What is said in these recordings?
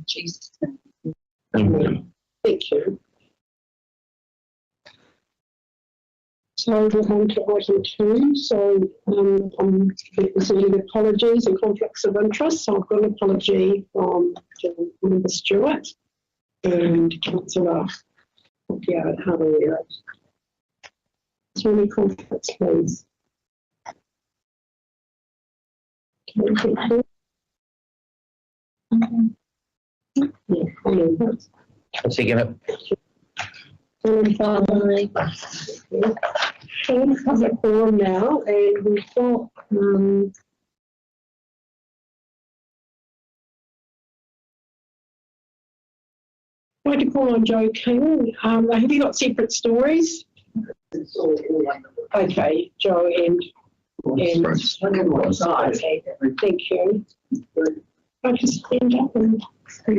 Jesus. Thank you. So we're on to item 2. So I'm presenting apologies and conflicts of interest. So I've got an apology from Member Stewart and Councillor Hardaway. So any conflicts, please? I'm taking it. We'll public forum now, and we've got I'd like to call on Joe King. Have you got separate stories? Okay, Joe and okay, thank you. I just stand up and I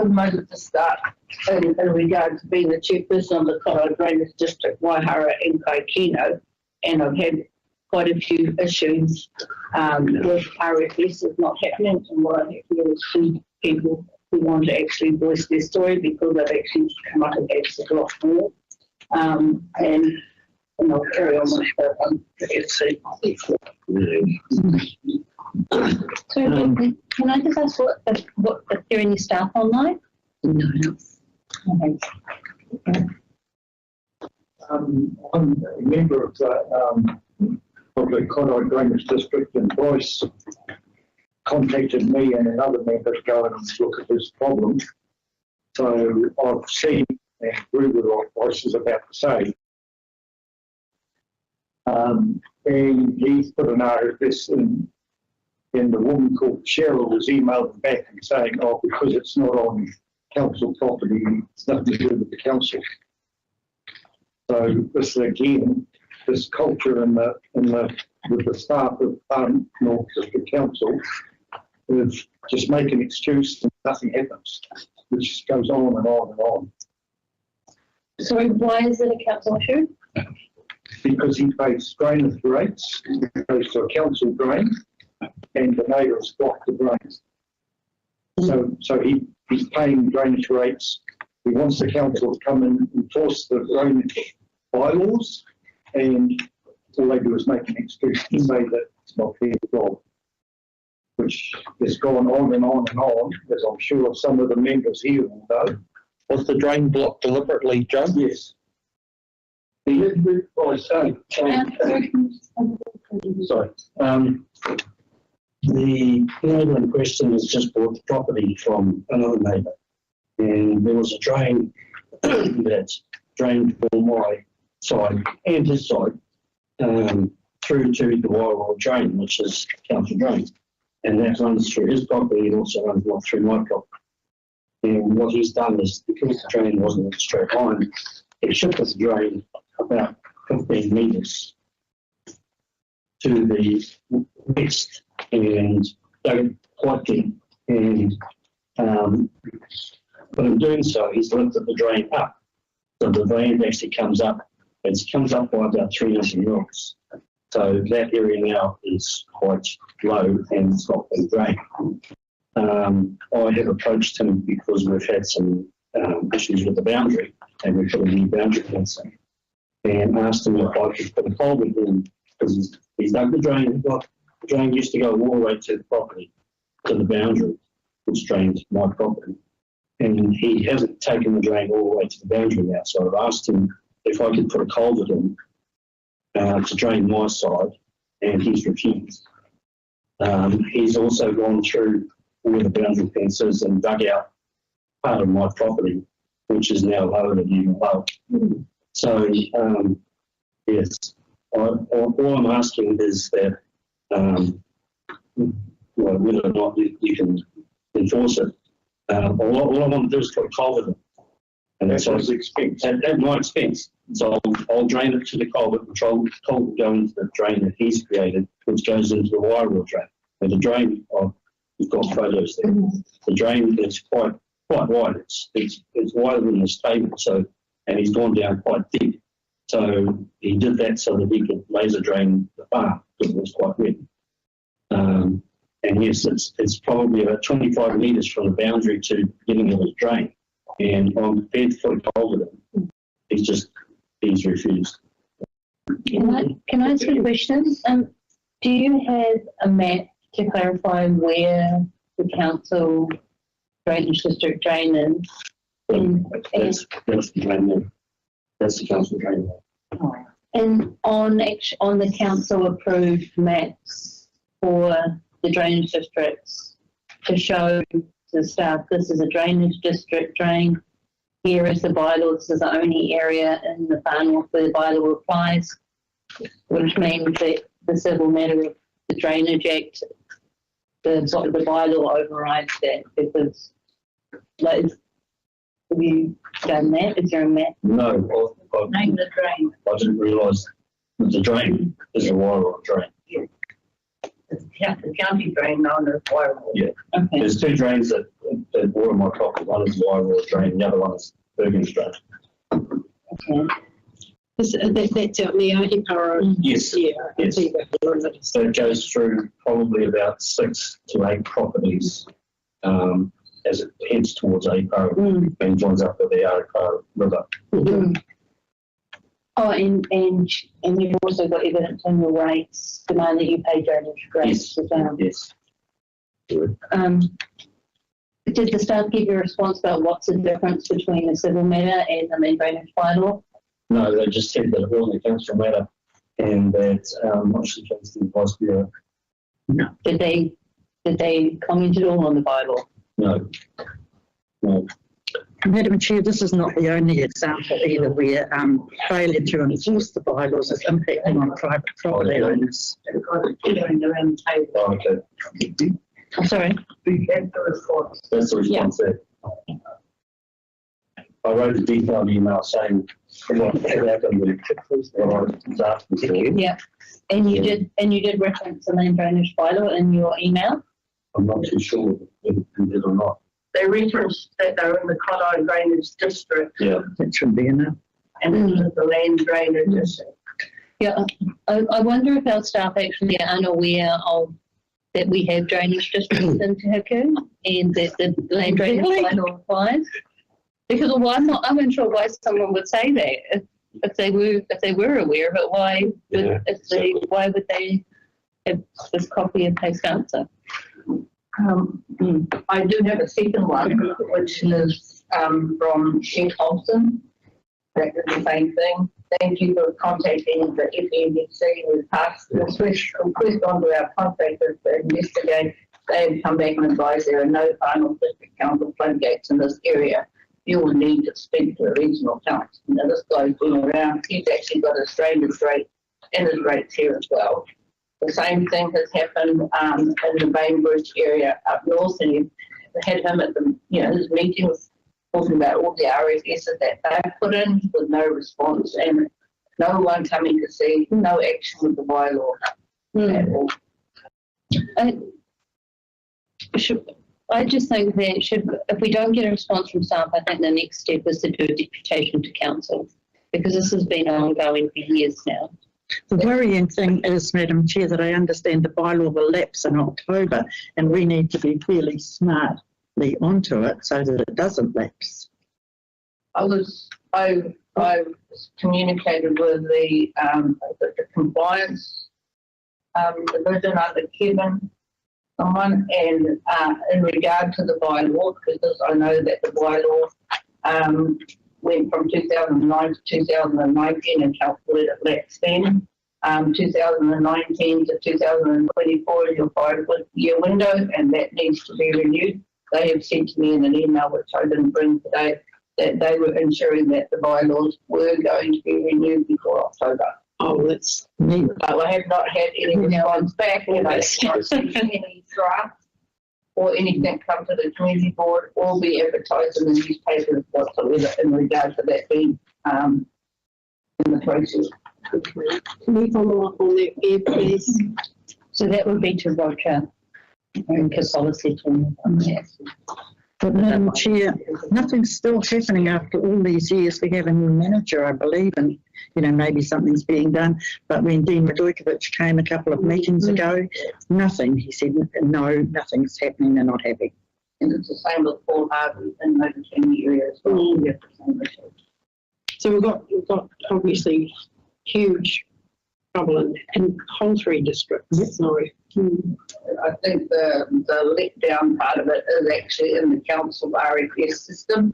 would like to start in regard to being the chairperson of the Colorado Drainage District, Waihara and Kaikino, and I've had quite a few issues with RFS is not happening, and what I have here is 2 people who want to actually voice their story because they've actually come up against a lot more. And I'll carry on with the So can I just ask what if there are any staff online? No. Okay. I'm a member of the Colorado Drainage District, and Bryce contacted me and another member to go and look at this problem. So I've seen and agree with what Bryce is about to say. And he's put an RFS in, and the woman called Cheryl has emailed him back and saying, oh, because it's not on council property, it's nothing to do with the council. So this again, this culture with the staff of North District Council is just make an excuse and nothing happens. It just goes on and on and on. So why is it a council issue? Because he pays drainage rates, he goes to a council drain, and the neighbours block the drains. So he's paying drainage rates. He wants the council to come and enforce the drainage bylaws, and all they do is make an excuse to say that it's not their job, which has gone on and on and on, as I'm sure some of the members here will know. Was the drain blocked deliberately, Joe? Yes. Sorry. The neighbour in question has just bought the property from another neighbour, and there was a drain that drained from my side and his side through to the Wairau drain, which is council drain, and that runs through his property and also runs through my property. And what he's done is, because the drain wasn't in a straight line, he shifted the drain about 15 metres to the west and dug it quite deep. And but in doing so, he's lifted the drain up. So the drain actually comes up. It comes up by about 300 yards. So that area now is quite low and it's not being drained. I have approached him because we've had some issues with the boundary, and we put a new boundary fencing, and asked him if I could put a culvert in, because he's dug the drain. The drain used to go all the way to the property, to the boundary, which drains my property. And he hasn't taken the drain all the way to the boundary now, so I've asked him if I could put a culvert in to drain my side, and he's refused. He's also gone through where the boundary fence is and dug out part of my property, which is now lower than even lower. So, yes, all I'm asking is that whether or not you can enforce it. All I want to do is put a culvert in. And that's at expense. At my expense. So I'll drain it to the culvert, which I'll go into the drain that he's created, which goes into the Wairau drain. And the drain, we've got photos there. The drain is quite wide. It's wider than this table, so, and he's gone down quite deep. So he did that so that he could laser drain the farm because it was quite wet. And yes, it's probably about 25 metres from the boundary to the beginning of his drain. And I'm prepared to put a hold of him. He's refused. Can I ask you a question? Do you have a map to clarify where the council drainage district drain is? That's the drain there. That's the council drain there. And on the council approved maps for the drainage districts to show to the staff this is a drainage district drain, here is the bylaw, this is the only area in the Far North where the bylaw applies, which means that the civil matter of the Drainage Act, the bylaw overrides that, because like, have you done that? Is there a map? No, Name the drain. I didn't realise that the drain is a wire or a drain. It's the county drain known as Wairau. Yeah. Okay. There's two drains that water my property. One is Wairau drain, the other one is Bergen's drain. Okay. That's out near Hipara. Yes. Yeah, I Yes. see that. So it goes through probably about 6 to 8 properties as it heads towards Aparo and joins up with the Arako River. Oh, and you've also got evidence on your rates, demand that you pay drainage rates as well. Yes. Did the staff give you a response about what's the difference between a civil matter and the main drainage bylaw? No, they just said that it wasn't a council matter and that what she chose the advice bureau. Did they comment at all on the bylaw? No. No. Madam Chair, this is not the only example either where failure to enforce the bylaws is impacting on private property owners. Going around the table. Oh, okay. I'm sorry. That's the response. That's the response there. I wrote a detailed email saying what happened with what I was asking for. Yeah. And you did reference the main drainage bylaw in your email? I'm not too sure if you did or not. They referenced that they're in the Cotto drainage district Yeah. That should be enough. and this is the land drainage district. Yeah. I wonder if our staff actually are unaware of that we have drainage districts in Te Hiku and that the land drainage bylaw applies. Because I'm unsure why someone would say that if they were aware of it. Why would they have this copy and paste answer? I do have a second one, which is from Chief Hobson. That is the same thing. Thank you for contacting the FNDC. We passed the request onto our contractors to investigate. They have come back and advised there are no final district council floodgates in this area. You will need to speak to the regional council. Now this guy's been around. He's actually got a drainage rate in his rates here as well. The same thing has happened in the Bainbridge area up north, and you had him at the, his meetings talking about all the RFSs that they've put in with no response and no one coming to see, no action with the bylaw at all. I just think that if we don't get a response from staff, I think the next step is to do a deputation to council, because this has been ongoing for years now. The worrying thing is, Madam Chair, that I understand the bylaw will lapse in October and we need to be fairly smartly onto it so that it doesn't lapse. I communicated with the compliance division under Kevin, someone, and in regard to the bylaw, because I know that the bylaw went from 2009 to 2019 and calculated it lapsed then. 2019 to 2024 is your 5-year window, and that needs to be renewed. They have sent to me in an email, which I didn't bring today, that they were ensuring that the bylaws were going to be renewed before October. Oh, that's neat. But I have not had any response back, and I have not seen any draft or anything come to the community board or be advertised in the newspapers whatsoever in regard to that being in the process. Can we follow up on that here, please? So that would be to Roger and Cassola settlement on that. But Madam Chair, nothing's still happening after all these years. We have a new manager, I believe, and, you know, maybe something's being done. But when Dean Radojkovic came a couple of meetings ago, nothing. He said, no, nothing's happening, they're not happy. And it's the same with Paul Harvey in the Motortown area as well. We have the same issue. So we've got obviously huge trouble in whole three districts. Yes. Sorry. I think the letdown part of it is actually in the council RFS system.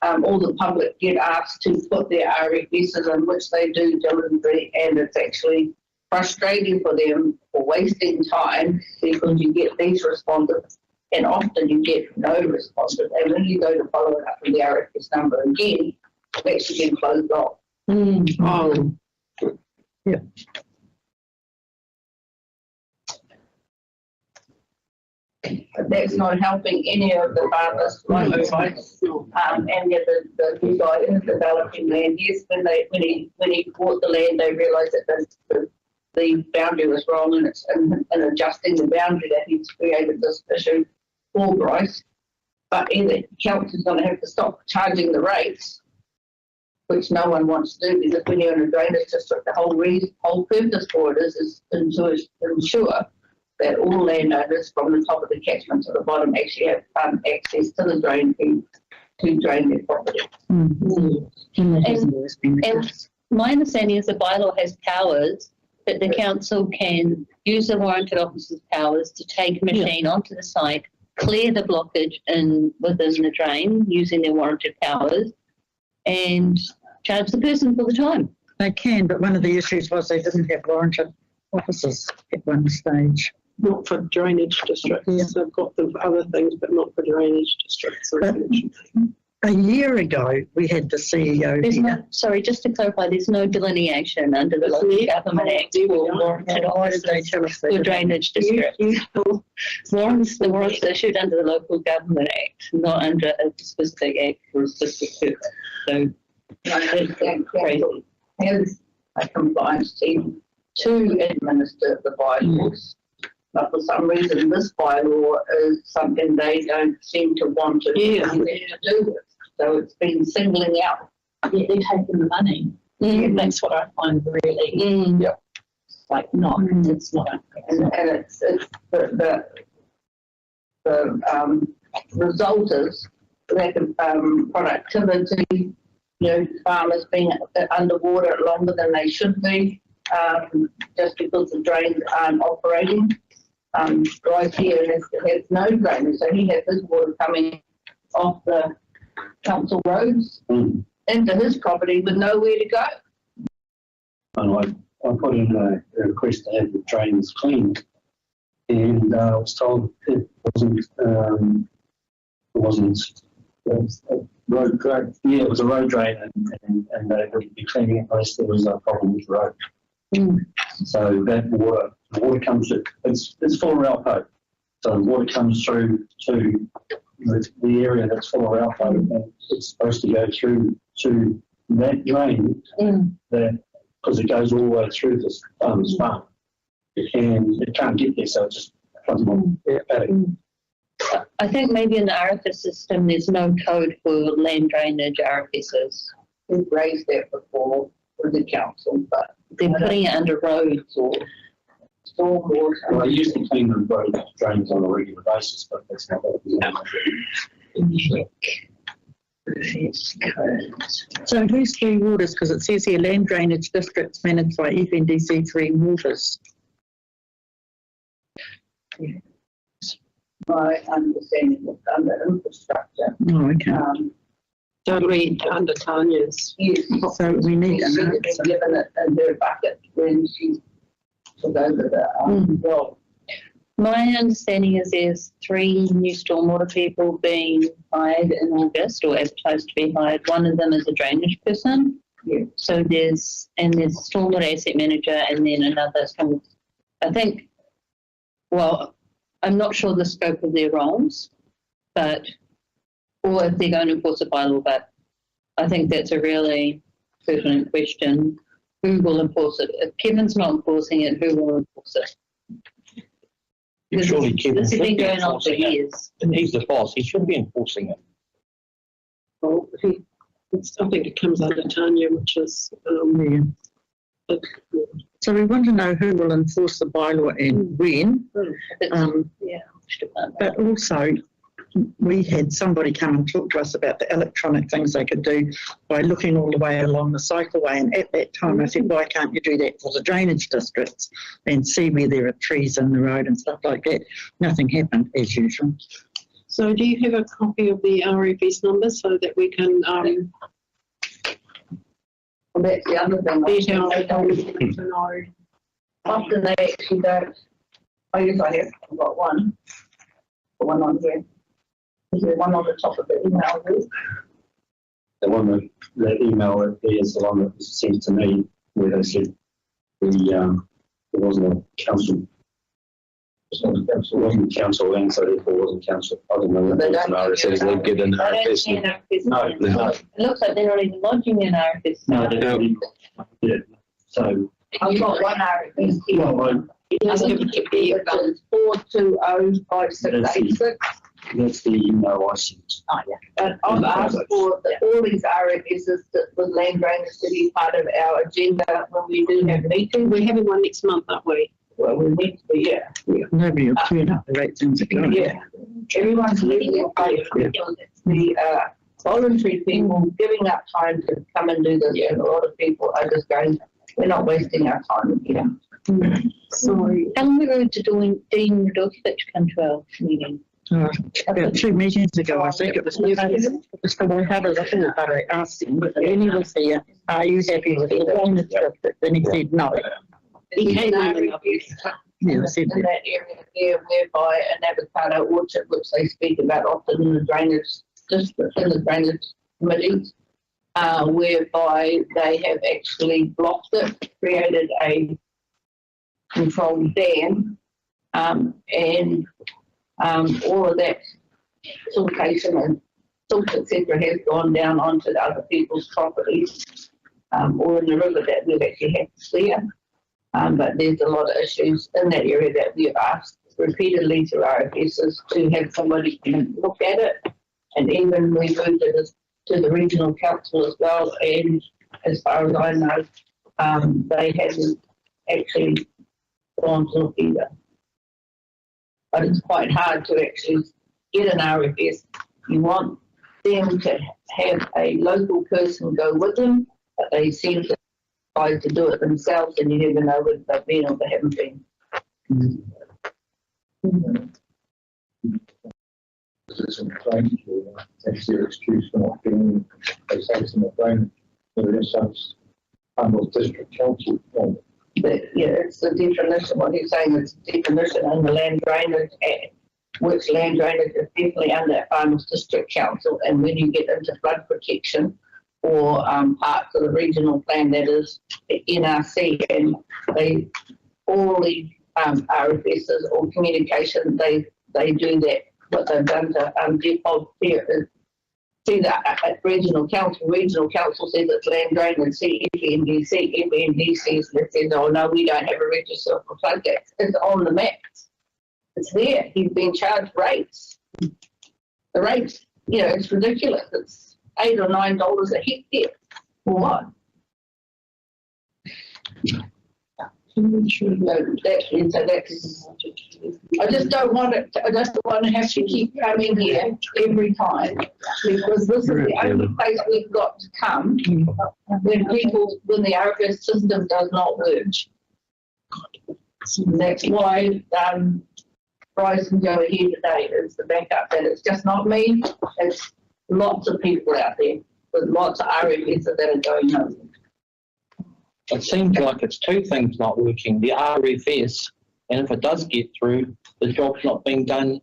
All the public get asked to put their RFSs in, which they do diligently, and it's actually frustrating for them for wasting time because you get these responses and often you get no responses. And when you go to follow it up with the RFS number again, it's actually been closed off. Oh, Yeah. But that's not helping any of the farmers, like any of the new guy in developing land. Yes, when he bought the land, they realised that the boundary was wrong, and it's in adjusting the boundary that he's created this issue for Bryce. But either council's going to have to stop charging the rates, which no one wants to do, because when you're in a drainage district, the whole purpose for it is to ensure that all landowners from the top of the catchment to the bottom actually have access to the drain field to drain their property. And my understanding is the bylaw has powers that the council can use the warranted officer's powers to take a machine onto the site, clear the blockage within the drain using their warranted powers, and charge the person for the time. They can, but one of the issues was they didn't have warranted officers at one stage. not for drainage districts. Yeah. They've got them for other things, but not for drainage districts. But a year ago, we had the CEO There's here. no, sorry, just to clarify, there's no delineation under the Local Government Act for warranted Why did they officers tell us for that? drainage districts. The warrants are issued under the Local Government Act, not under a specific act for a specific purpose. So that's crazy. Has a compliance team to administer the bylaws. But for some reason, this bylaw is something they don't seem to want to do with. So it's been singling out. Yeah, they're taking the money. Mm. That's what I find really like not. It's not. And it's the result is lack of productivity, farmers being underwater longer than they should be, just because the drains aren't operating. Right here has no drainage, so he has his water coming off the council roads into his property with nowhere to go. And I put in a request to have the drains cleaned, and I was told it wasn't a road drain. Yeah, it was a road drain, and they would be cleaning it unless there was a problem with the road. So that the water comes to, it's full of Ralpo. So the water comes through to the area that's full of Ralpo, and it's supposed to go through to that drain because it goes all the way through this farmer's farm. And it can't get there, so it just comes on their paddock. I think maybe in the RFS system, there's no code for land drainage RFSs. We've raised that before with the council, but They're putting it under roads or stormwater. Well, I used to clean the road drains on a regular basis, but that's not what we do. So who's Three Waters? Because it says here land drainage districts managed by FNDC Three Waters. My understanding is under infrastructure. Oh, okay. Totally under Tanya's. Yes. So we need She an had been answer. given it in her bucket when she took over the role. my understanding is there's 3 new stormwater people being hired in August or advertised to be hired. One of them is a drainage person. Yeah. So there's stormwater asset manager and then another, I'm not sure the scope of their roles, or if they're going to enforce a bylaw, but I think that's a really pertinent question. Who will enforce it? If Kevin's not enforcing it, who will enforce it? You surely Kevin This has should been be going on for enforcing it. years. He's the boss, he should be enforcing it. Well, I think it comes under Tanya, which is, Yeah. but, So we want to know who will enforce the bylaw and when. Yeah. But also, we had somebody come and talk to us about the electronic things they could do by looking all the way along the cycleway. And at that time, I said, why can't you do that for the drainage districts and see where there are trees in the road and stuff like that? Nothing happened, as usual. so do you have a copy of the RFS number so that we can, Well, that's the other thing. detail They don't to know? often they actually don't. I guess I have I've got one. The one on here. Is there one on the top of the email? The one that email is the one that was sent to me where they said there wasn't a council. It wasn't council and so therefore it wasn't council. I don't know. They don't. No, it says they get an I don't RFS. see an RFS. No, no. It looks like they're not even lodging an RFS. No, they don't. Yeah. So, I've got one RFS here. well, It does have to be a valid. It's 4205686. that's the email I sent. But I've asked for all these RFSs that was land drainage to be part of our agenda when we do have meetings. We're having one next month, aren't we? Well, we need to be, yeah. Nobody will turn up the right things are going. Yeah, everyone's leaving it paid because it's the voluntary people giving up time to come and do this, and a lot of people are just going, we're not wasting our time here. Sorry. How long ago did Dean Radojkovic come to our meeting? About 2 meetings ago, I think it was the way how does it look? But I asked him, when he was here, are you happy with the drainage district? Then he said no. He came in in Yeah, I said in that area there whereby an avocado orchard, which they speak about often in the drainage district, in the drainage committees, whereby they have actually blocked it, created a controlled dam, and all of that siltation and silt, etc., has gone down onto the other people's properties, or in the river that we've actually had to clear. But there's a lot of issues in that area that we've asked repeatedly through RFSs to have somebody come and look at it. And even we moved it to the regional council as well. And as far as I know, they haven't actually gone to look either. But it's quite hard to actually get an RFS. You want them to have a local person go with them, but they seem to try to do it themselves, and you never know whether they've been or they haven't been. That's their excuse for not doing it. They say it's not drainage. There is some Humboldt District Council. But yeah, it's the definition, what he's saying, it's the definition in the Land Drainage Act, which land drainage is definitely under Farmers District Council, and when you get into flood protection or parts of the regional plan, that is the NRC, and they, all the RFSs or communication, they do that. What they've done to default here is see that regional council says it's land drainage, FND says, they said, oh no, we don't have a register for floodgates. It's on the maps. It's there. He's been charged rates. The rates, you know, it's ridiculous. It's $8 or $9 a hectare. For what? I just don't want it. I just don't want to have to keep coming here every time, because this is the only place we've got to come when the RFS system does not work. That's why Bryce and Joe are here today, is the backup that it's just not me. It's lots of people out there with lots of RFS that are going home. It seems like it's two things not working, the RFS, and if it does get through, the job's not being done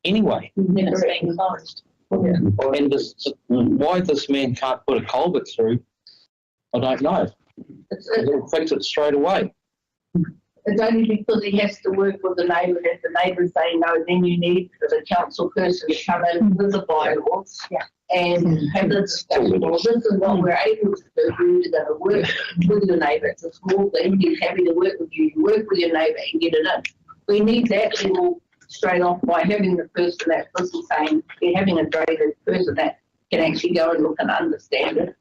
anyway. Then it's being closed. And why this man can't put a culvert through, I don't know. It'll fix it straight away. It's only because he has to work with the neighbours. If the neighbours say no, then you need the council person to come in with the bylaws and have the discussion. Well, this is what we're able to do. We're going to work with your neighbour. It's a small thing. He's happy to work with you. You work with your neighbour and get it in. we need that level straight off by having the person that was saying, you're having a drainage person that can actually go and look and understand it.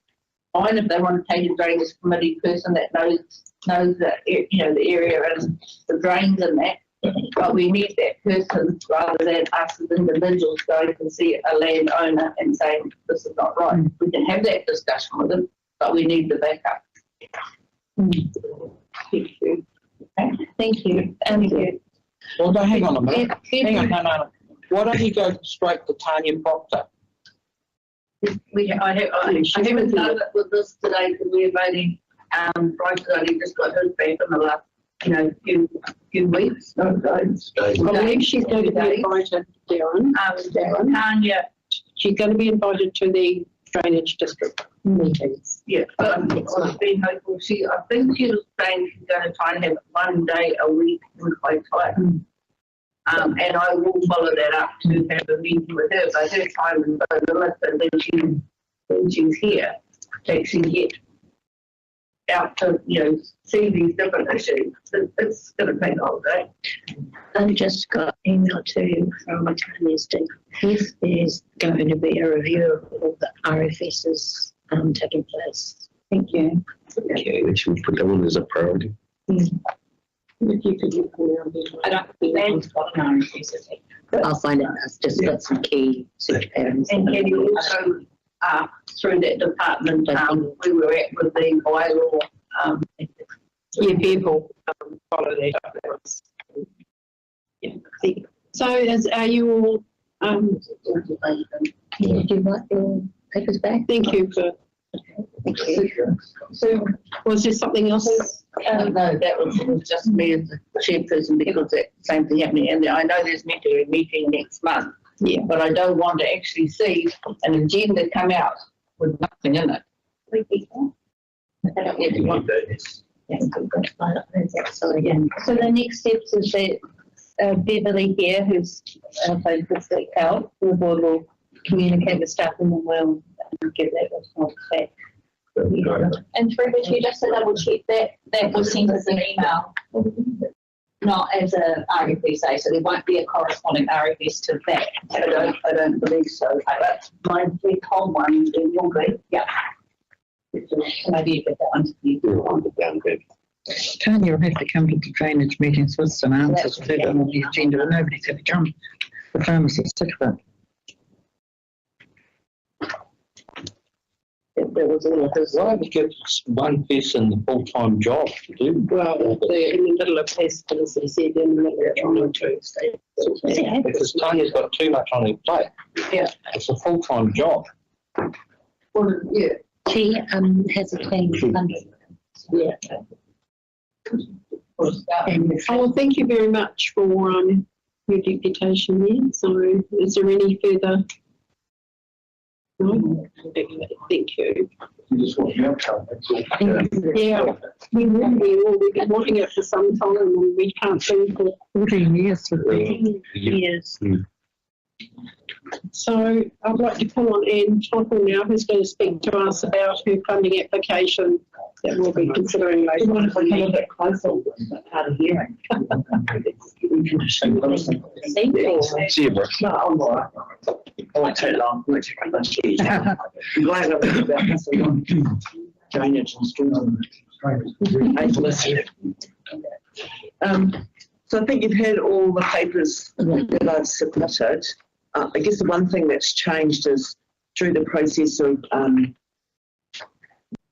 Fine if they want to take a drainage committee person that knows the, you know, the area and the drains and that, but we need that person rather than us as individuals going to see a landowner and saying this is not right. We can have that discussion with them, but we need the backup. Thank you. Thank you. Thank you. Well, no, hang on a minute. Hang on, no. Why don't you go straight to Tanya Proctor? I haven't done it with this today because we're voting. Bryce only just got his back in the last, you know, few weeks. No, days. I believe she's going to be invited, Darren. Tanya. She's going to be invited to the drainage district meetings. Yeah, but I've been hopeful. I think she was saying she's going to try and have it 1 day a week in Kaitaia. And I will follow that up to have a meeting with her, but her time is so limited when she's here to actually get out to, you know, see these different issues. It's going to take a whole day. I just got an email to you from Tanya's team. Yes, there's going to be a review of all the RFSs taking place. Thank you. Okay, we should put that one as a priority. If you could look around there. I don't think that's got an RFS. I'll find out. I've just got some key search patterns. And can you also, through that department, we were at with the bylaw. Yeah, people follow that up. Yeah. So, are you all? Yeah, do you want your papers back? Thank you for. Thank you. So, was there something else? No, that was just me as the chairperson because that same thing happening. And I know there's meant to be a meeting next month. Yeah. But I don't want to actually see an agenda come out with nothing in it. I don't need to want this. So again, So the next steps is that Beverly here, who's focused at health, the board will communicate with staff and then we'll get that response back. And through the chair, just to double check that was sent as an email, not as a RFS, so there won't be a corresponding RFS to that. I don't believe so. But my whole one will be. Yeah. Maybe you get that one to you. Tanya will have to come to the drainage meetings with some answers to it on the agenda, but nobody's going to come. The farmers are sick of it. There was all of this. Why would you give one person the full-time job to do? Well, they're in the middle of tests, as he said, in the middle of trying to. Because Tanya's got too much on her plate. Yeah. It's a full-time job. Well, yeah. she has a team under. Yeah. Oh, thank you very much for your deputation there. So, is there any further? No? Thank you. You just want the outcome, that's all. Yeah, we will be. Well, we've been wanting it for some time and we can't see for 14 years. Yes. So I'd like to call on Anne Toppel now, who's going to speak to us about her funding application that we'll be considering later. You want to come a bit closer, hard of hearing. See you, bro. No, I'm all right. I won't take long. I won't take much. I'm glad I've been about this one. Drainage and storm. So I think you've heard all the papers that I've submitted. I guess the one thing that's changed is through the process of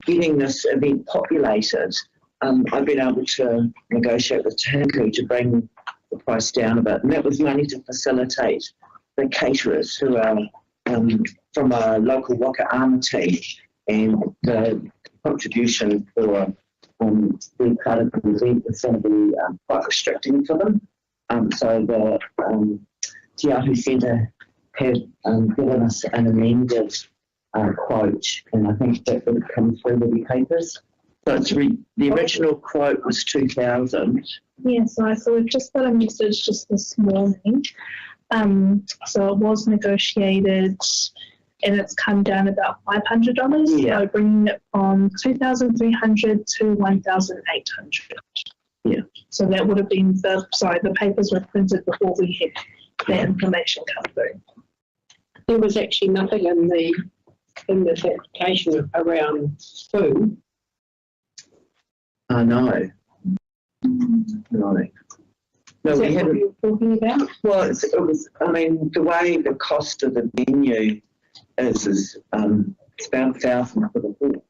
getting this event populated, I've been able to negotiate with Hiku to bring the price down a bit. And that was money to facilitate the caterers who are from a local Waka Arma team, and the contribution for being part of the event is going to be quite restricting for them. So the Te Ahu Centre have given us an amended quote, and I think that would come through with the papers. So it's the original quote was 2,000. Yeah, so we've just got a message just this morning. So it was negotiated and it's come down about $500. Yeah. So bringing it from 2,300 to 1,800. So that would have been the papers were printed before we had that information come through. There was actually nothing in this application around food. No. No. No, Is we that what haven't. you were talking about? Well, it was, I mean, the way the cost of the venue is it's about 1,000 for the hall.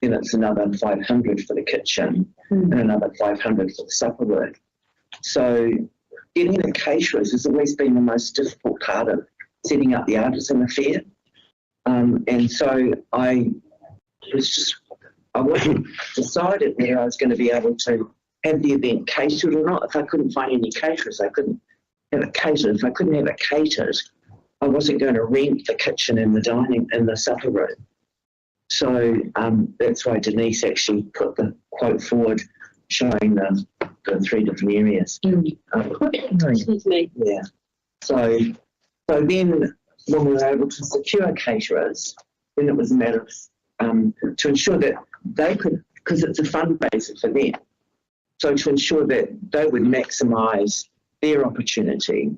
Then it's another 500 for the kitchen and another 500 for the supper room. So getting the caterers has always been the most difficult part of setting up the artisan affair. And so I wasn't decided whether I was going to be able to have the event catered or not. If I couldn't find any caterers, I couldn't have it catered. If I couldn't have it catered, I wasn't going to rent the kitchen and the supper room. So that's why Denise actually put the quote forward showing the 3 different areas. Excuse me. Yeah. So then when we were able to secure caterers, then it was a matter of to ensure that they could, because it's a fundraiser for them, so to ensure that they would maximise their opportunity,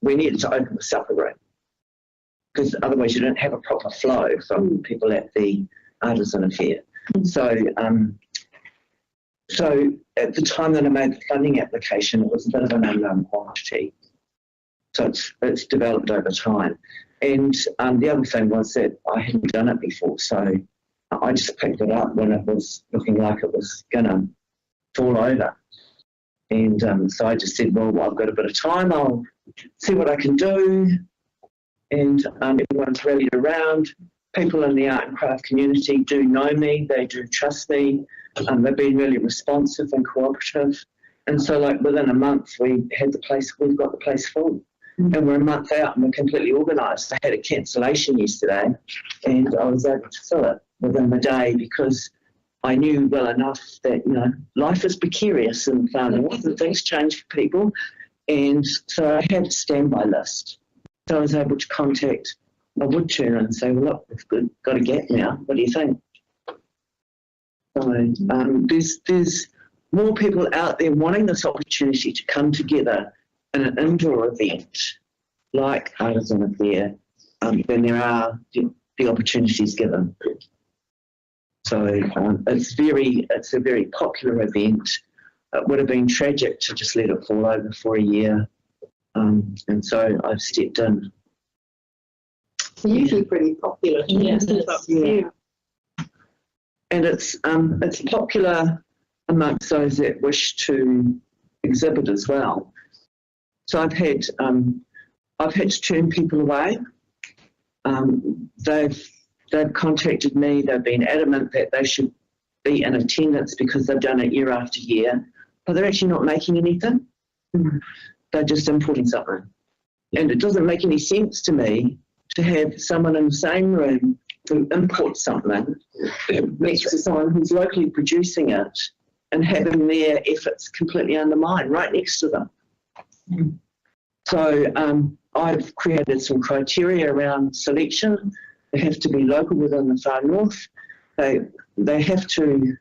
we needed to open the supper room, because otherwise you don't have a proper flow from people at the artisan affair. So at the time that I made the funding application, it was a bit of an unknown quantity. So it's developed over time. And the other thing was that I hadn't done it before, so I just picked it up when it was looking like it was going to fall over. And so I just said, well, I've got a bit of time, I'll see what I can do. And everyone's rallied around. People in the art and craft community do know me, they do trust me. They've been really responsive and cooperative. And so like within a month, we've got the place full. And we're a month out and we're completely organised. I had a cancellation yesterday and I was able to fill it within the day because I knew well enough that, life is precarious in Far North and things change for people. And so I had a standby list. So I was able to contact a wood turner and say, well, look, we've got a gap now. What do you think? So there's more people out there wanting this opportunity to come together in an indoor event like Artisan Affair than there are the opportunities given. So it's a very popular event. It would have been tragic to just let it fall over for a year. And so I've stepped in. It's usually pretty popular. Yeah. And it's popular amongst those that wish to exhibit as well. So I've had to turn people away. They've contacted me. They've been adamant that they should be in attendance because they've done it year after year, but they're actually not making anything. They're just importing something, and it doesn't make any sense to me to have someone in the same room who imports something next to someone who's locally producing it and having their efforts completely undermined right next to them. So I've created some criteria around selection. They have to be local within the Far North. They have to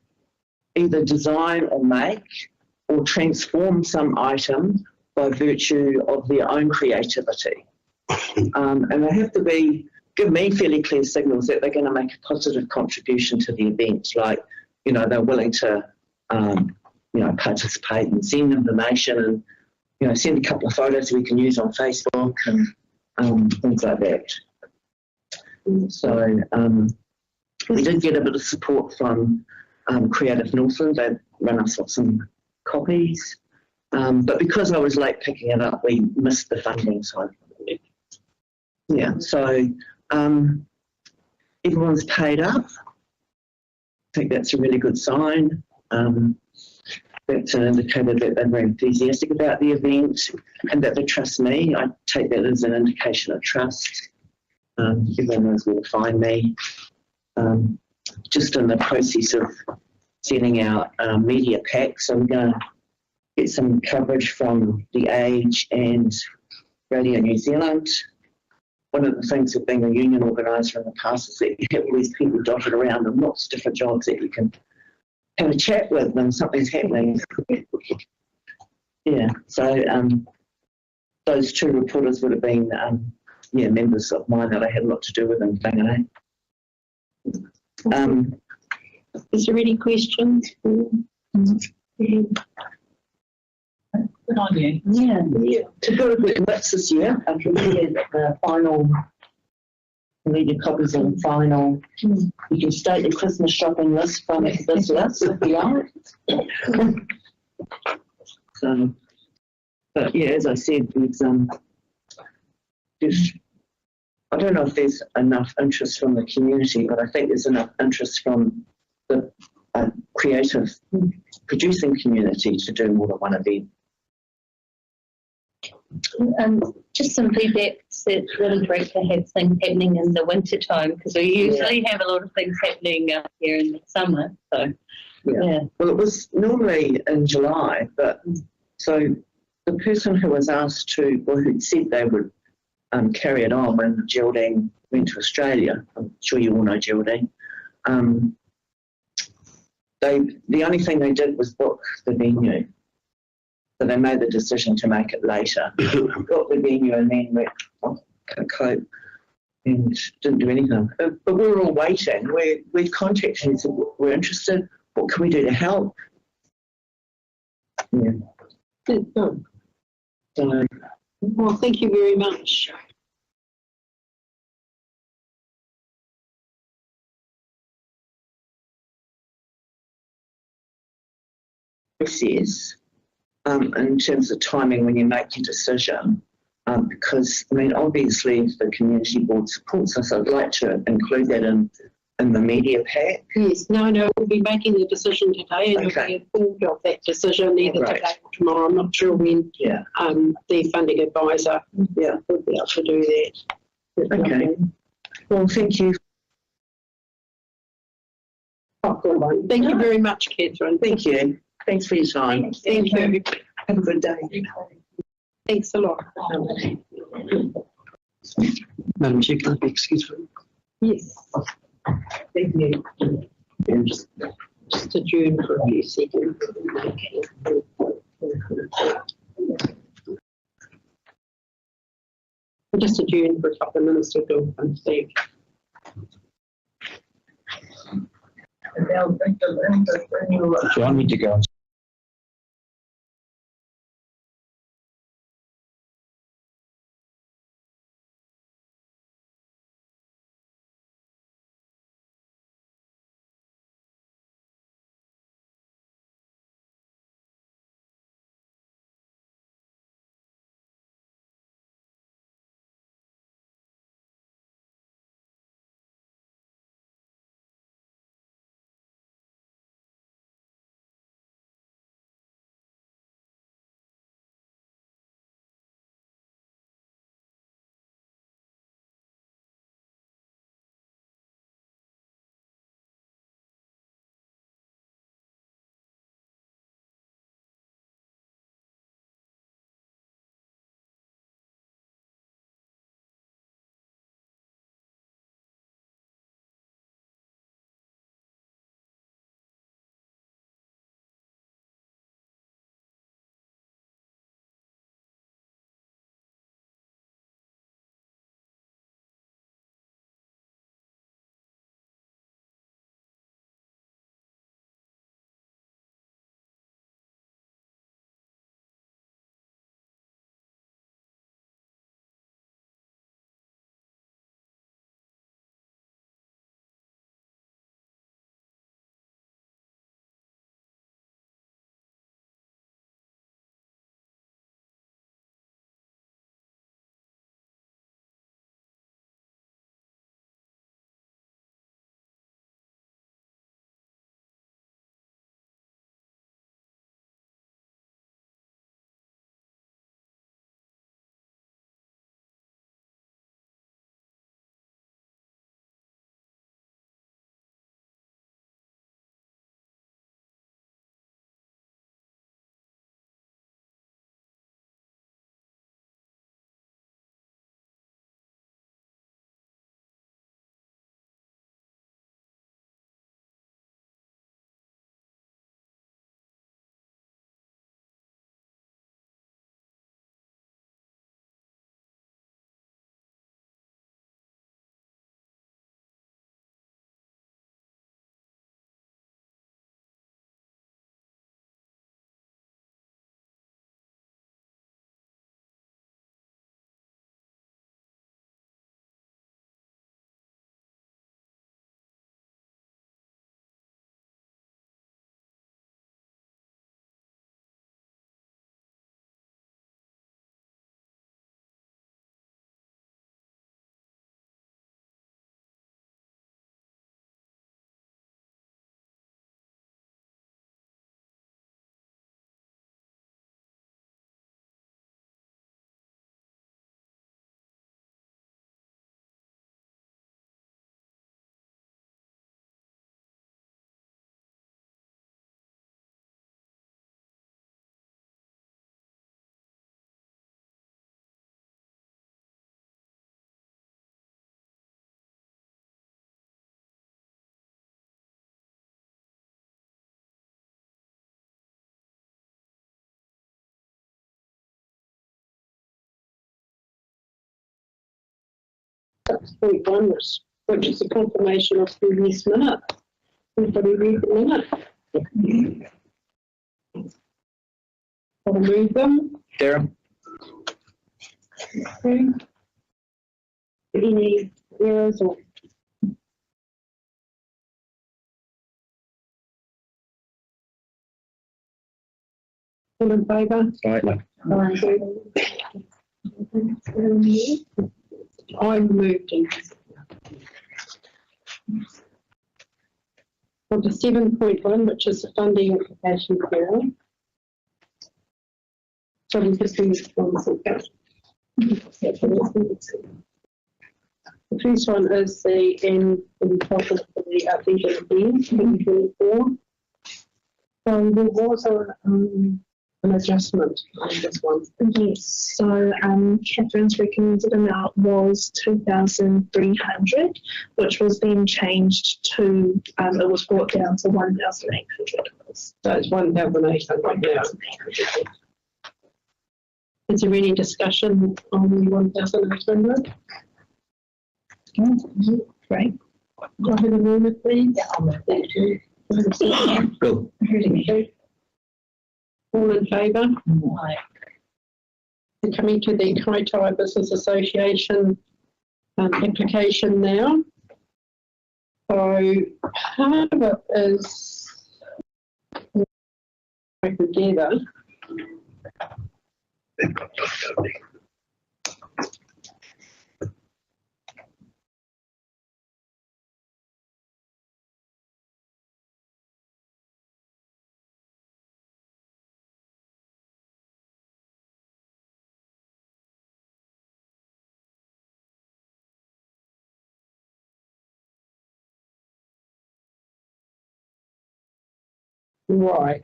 either design or make or transform some item by virtue of their own creativity. And they have to give me fairly clear signals that they're going to make a positive contribution to the event, like, they're willing to, participate and send information and, send a couple of photos we can use on Facebook and things like that. So we did get a bit of support from Creative Northland. They ran us off some copies. But because I was late picking it up, we missed the funding side. Yeah, so everyone's paid up. I think that's a really good sign. That's an indicator that they're very enthusiastic about the event and that they trust me. I take that as an indication of trust. Everyone knows where to find me. Just in the process of sending out media packs, I'm going to get some coverage from The Age and Radio New Zealand. One of the things with being a union organiser in the past is that you have all these people dotted around and lots of different jobs that you can have a chat with when something's happening. Yeah, so those two reporters would have been members of mine that I had a lot to do with in Whangarei. Is there any questions? Good on you. Yeah, to go to good bits this year. I can read the final, read your copies of the final. You can state the Christmas shopping list from this list if you like. So, but yeah, as I said, there's I don't know if there's enough interest from the community, but I think there's enough interest from the creative producing community to do more than one event. Just some feedback, it's really great to have things happening in the winter time because we usually have a lot of things happening up here in the summer. So, yeah. Well, it was normally in July, but so the person who was asked to, or who said they would carry it on when Geraldine went to Australia, I'm sure you all know Geraldine, the only thing they did was book the venue. So they made the decision to make it later. Got the venue and then went, can't cope, and didn't do anything. But we were all waiting. We contacted and said, we're interested. What can we do to help? Yeah. Good. So, Well, thank you very much. process in terms of timing when you make your decision, because I mean obviously the community board supports us. I'd like to include that in the media pack. Yes, no, we'll be making the decision today and you'll be informed of that decision either today or tomorrow. I'm not sure when the funding advisor would be able to do that. Okay. Well, thank you. Oh, good one. Thank you very much, Catherine. Thank you. Thanks for your time. Thank you. Have a good day. Thanks a lot. Madam Chair, can I be excused? Yes. Thank you. Just adjourn for a few seconds. Just adjourn for a couple of minutes to go and see. So I need to go. 6.1, which is a confirmation of previous minute. Everybody read the minute? I'll move them. Darren? Okay. Any errors or? All in favour? Right. I moved in. On to 7.1, which is the funding application period. So we just do one second. The first one is the in total for the FED 2024. So there was an adjustment on this one. Yes, so Catherine's recommended amount was 2,300, which was then changed to, it was brought down to 1,800. So it's 1,800 now. Is there any discussion on 1,800? Right. Go ahead and move it, please. Bill? All in favour? We're coming to the Kaitaia Business Association application now. So part of it is together. Right.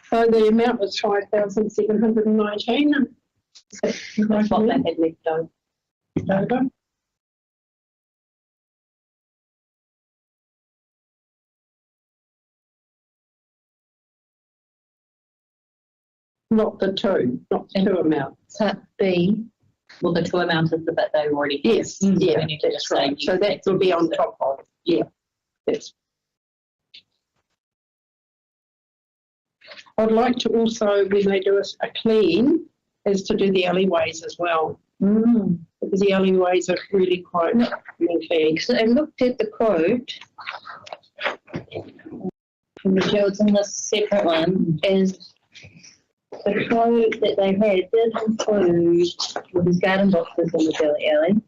So the amount was 5,719. That's what they had left over. Not the two amounts. Part B, well, the two amounts is the bit they already had. Yes, yeah, We need to that's say right. So that will be on top of, yeah. That's. I'd like to also, when they do a clean, is to do the alleyways as well. Because the alleyways are really quite lengthy. So I looked at the quote from Michelle's in this separate one, is the quote that they had did include with his garden boxes in the Billy Alley.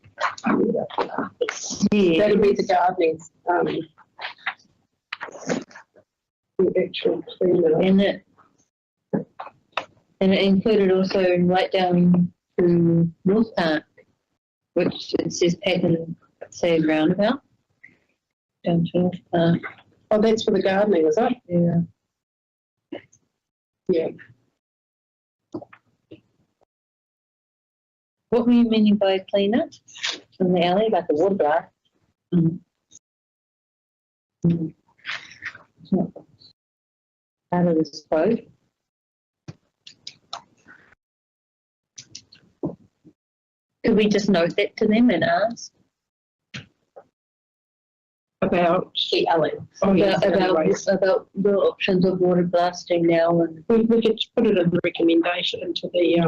Yeah. That'll be the gardening. The actual cleaner. And it included also right down to North Park, which it says Pattern Save Roundabout. Down to North Park. Oh, that's for the gardening, is it? Yeah. Yeah. What were you meaning by clean it in the alley, like a water blast? It's not part of this quote. Could we just note that to them and ask? About the alley. About the options of water blasting now, and we could put it in the recommendation into the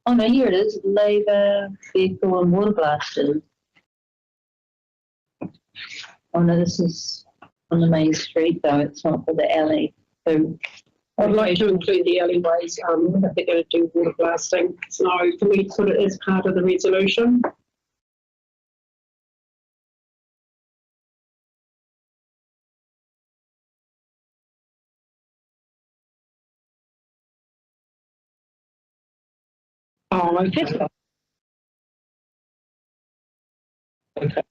oh no, here it is, labour, vehicle and water blasters. Oh no, this is on the main street though, it's not for the alley. So I'd like to include the alleyways if they're going to do water blasting. So can we put it as part of the resolution? Oh, okay. Okay.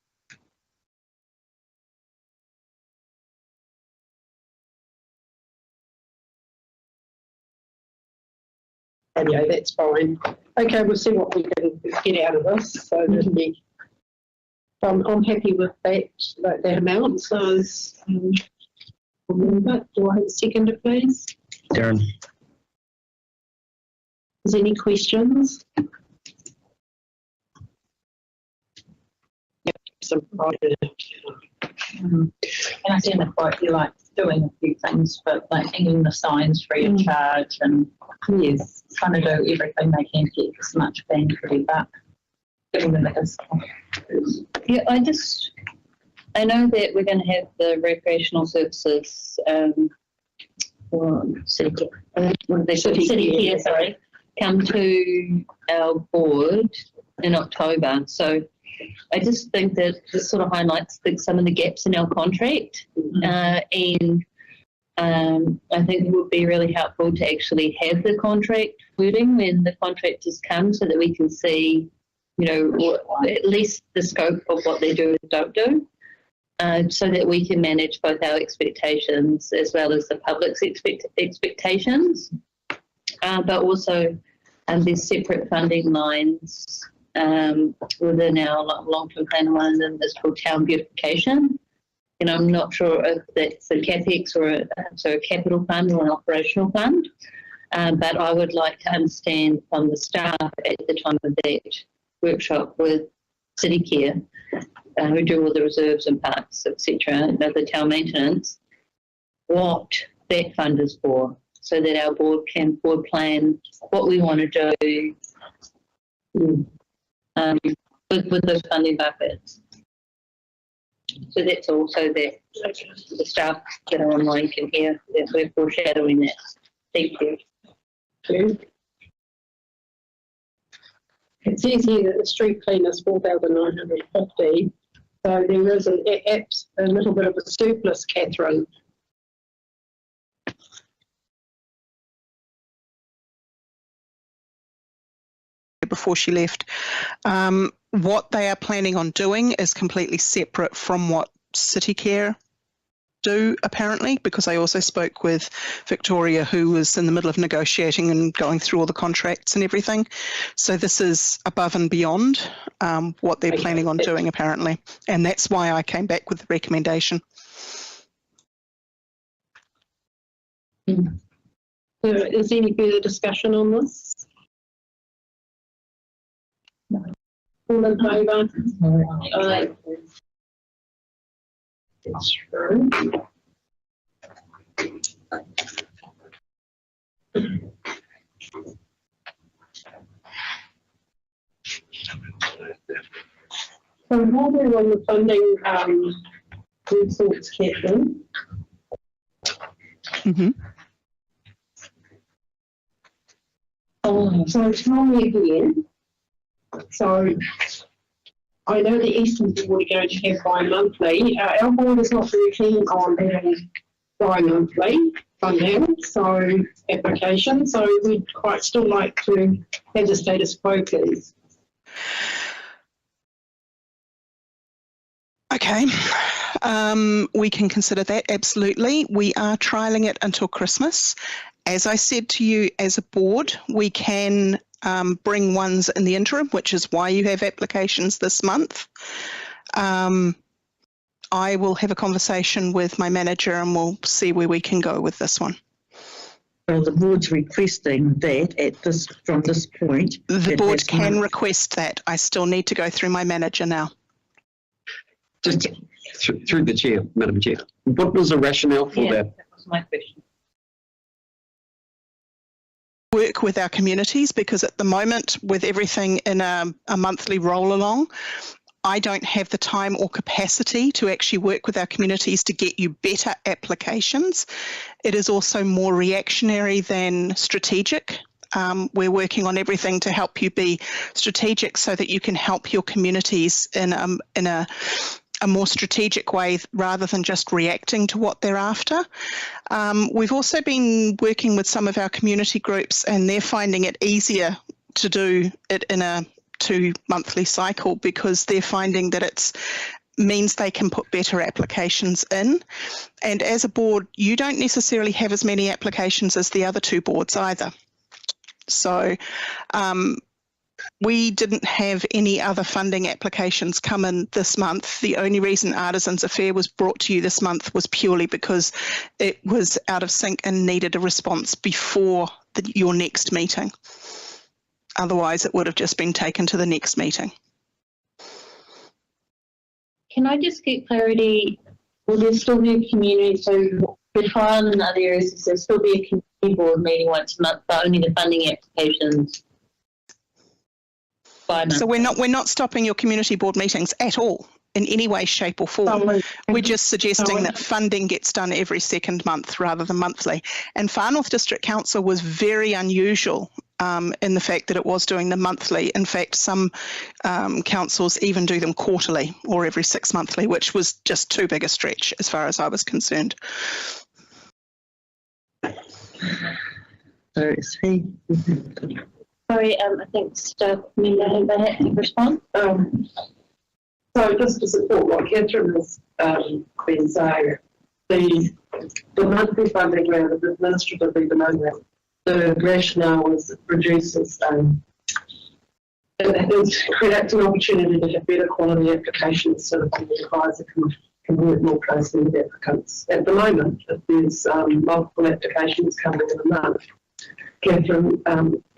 Yeah, that's fine. Okay, we'll see what we can get out of this. So that'll be, I'm happy with that amount. So, do I have a seconder, please? Darren. Is there any questions? some pride. And I see in the quote, you like doing a few things, but like hanging the signs free of charge and Yes. trying to do everything they can to get as much bang for their buck. Giving them a discount. Yeah, I know that we're going to have the recreational services, City what are they, City city care. care, sorry, come to our board in October. So I just think that this sort of highlights some of the gaps in our contract, and I think it would be really helpful to actually have the contract wording when the contractors come, so that we can see, you know, at least the scope of what they do and don't do, so that we can manage both our expectations as well as the public's expectations. But also, there's separate funding lines within our long-term plan one, and it's called town beautification. And I'm not sure if that's a CapEx or a capital fund or an operational fund, but I would like to understand from the staff at the time of that workshop with City Care, who do all the reserves and parks, etc., and the town maintenance, what that fund is for, so that our board can forward plan what we want to do with those funding buckets. So that's also that the staff that are online can hear that we're foreshadowing that. Thank you. Okay. It says here that the street cleaner is 4,950. So there is a little bit of a surplus, Catherine. Before she left. What they are planning on doing is completely separate from what City Care do, apparently, because I also spoke with Victoria, who was in the middle of negotiating and going through all the contracts and everything. So this is above and beyond what they're planning on doing, apparently. And that's why I came back with the recommendation. So is there any further discussion on this? No. All in favour? Aye. It's true. So while we're on the funding resource, Catherine. So tell me again. So I know the Eastern Board are going to have bi-monthly. Our board is not very keen on having bi-monthly funding, so application. So we'd quite still like to have the status quo, please. Okay, we can consider that, absolutely. We are trialling it until Christmas. As I said to you, as a board, we can bring ones in the interim, which is why you have applications this month. I will have a conversation with my manager and we'll see where we can go with this one. Well, the board's requesting that from this point. The board can request that. I still need to go through my manager now. Just through the chair, Madam Chair. What was the rationale for that? That was my question. Work with our communities, because at the moment, with everything in a monthly roll along, I don't have the time or capacity to actually work with our communities to get you better applications. It is also more reactionary than strategic. We're working on everything to help you be strategic so that you can help your communities in a more strategic way rather than just reacting to what they're after. We've also been working with some of our community groups, and they're finding it easier to do it in a 2-monthly cycle because they're finding that it means they can put better applications in. And as a board, you don't necessarily have as many applications as the other 2 boards either. So we didn't have any other funding applications come in this month. The only reason Artisans Affair was brought to you this month was purely because it was out of sync and needed a response before your next meeting. Otherwise, it would have just been taken to the next meeting. Can I just get clarity? Will there still be a community, so the trial in other areas, is there still be a community board meeting once a month, but only the funding applications by month? So we're not stopping your community board meetings at all in any way, shape or form. We're just suggesting that funding gets done every second month rather than monthly. And Far North District Council was very unusual in the fact that it was doing them monthly. In fact, some councils even do them quarterly or every 6 monthly, which was just too big a stretch as far as I was concerned. So is he? Sorry, I think staff member had to respond. So just to support what Catherine has been saying, the monthly funding round is administratively below the rationale was it reduces, it creates an opportunity to have better quality applications so that the advisor can work more closely with applicants. At the moment, if there's multiple applications coming in a month, Catherine,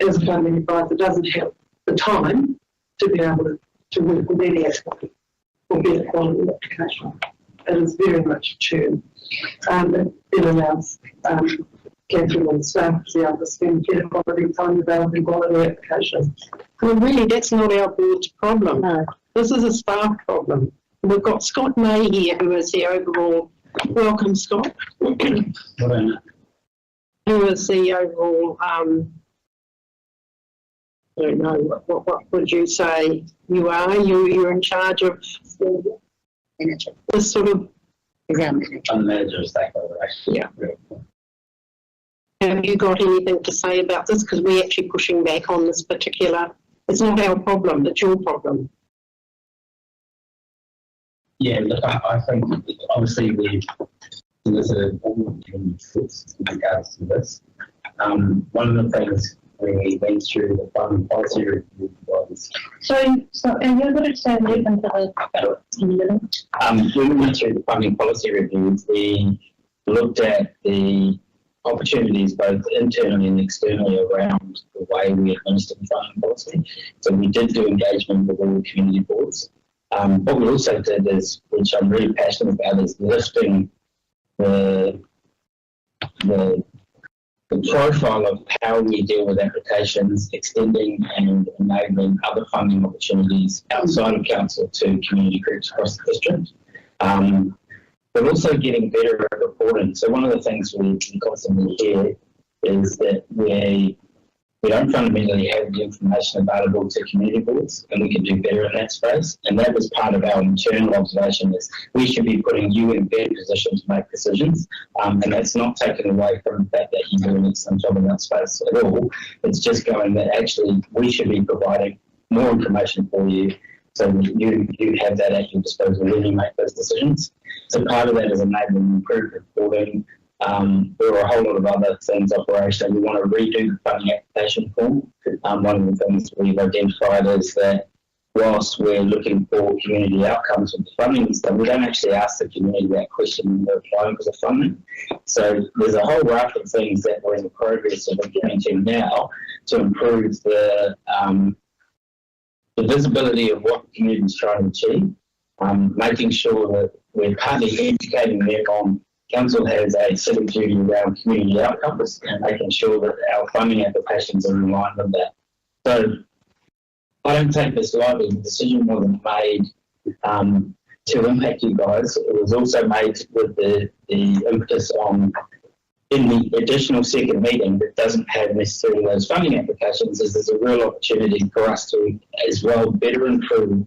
as a funding advisor, doesn't have the time to be able to work with any applicant for better quality application. It is very much a churn. It allows Catherine and staff to be able to spend better quality time developing quality applications. Well, really, that's not our board's problem. No. This is a staff problem. We've got Scott May here, who is the overall, welcome Scott, who is the overall, I don't know, what would you say you are? You're in charge of this sort of... I'm the manager of stakeholder, actually. Yeah. Have you got anything to say about this? Because we're actually pushing back on this particular, it's not our problem, it's your problem. Yeah, look, I think obviously we've solicited all inputs in regards to this. One of the things we went through the funding policy review was... So are you able to say a little bit in the middle? When we went through the funding policy review, we looked at the opportunities both internally and externally around the way we administer the funding policy. So we did do engagement with all the community boards. What we also did is, which I'm really passionate about, is lifting the profile of how we deal with applications, extending and enabling other funding opportunities outside of council to community groups across the district. But also getting better at reporting. So one of the things we constantly hear is that we don't fundamentally have the information available to community boards, and we can do better in that space. And that was part of our internal observation, is we should be putting you in better position to make decisions. And that's not taken away from the fact that you do an excellent job in that space at all. It's just going that actually we should be providing more information for you so that you have that at your disposal when you make those decisions. So part of that is enabling improved reporting. There are a whole lot of other things operationally. We want to redo the funding application form. One of the things we've identified is that whilst we're looking for community outcomes with the funding stuff, we don't actually ask the community that question when they're applying for the funding. So there's a whole raft of things that we're in the progress of implementing now to improve the visibility of what the community is trying to achieve, making sure that we're partly educating them on council has a civic duty around community outcomes and making sure that our funding applications are in line with that. So I don't take this lightly. The decision wasn't made to impact you guys. It was also made with the impetus on, in the additional second meeting that doesn't have necessarily those funding applications, is there's a real opportunity for us to as well better improve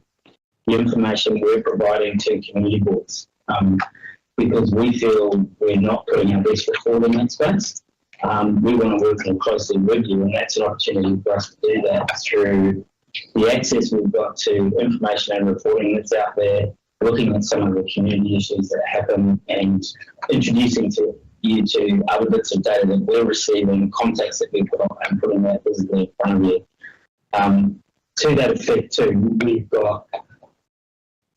the information we're providing to community boards. Because we feel we're not putting our best foot forward in that space. We want to work more closely with you, and that's an opportunity for us to do that through the access we've got to information and reporting that's out there, looking at some of the community issues that happen and introducing you to other bits of data that we're receiving, contacts that we've got, and putting that visibly in front of you. To that effect too, we've got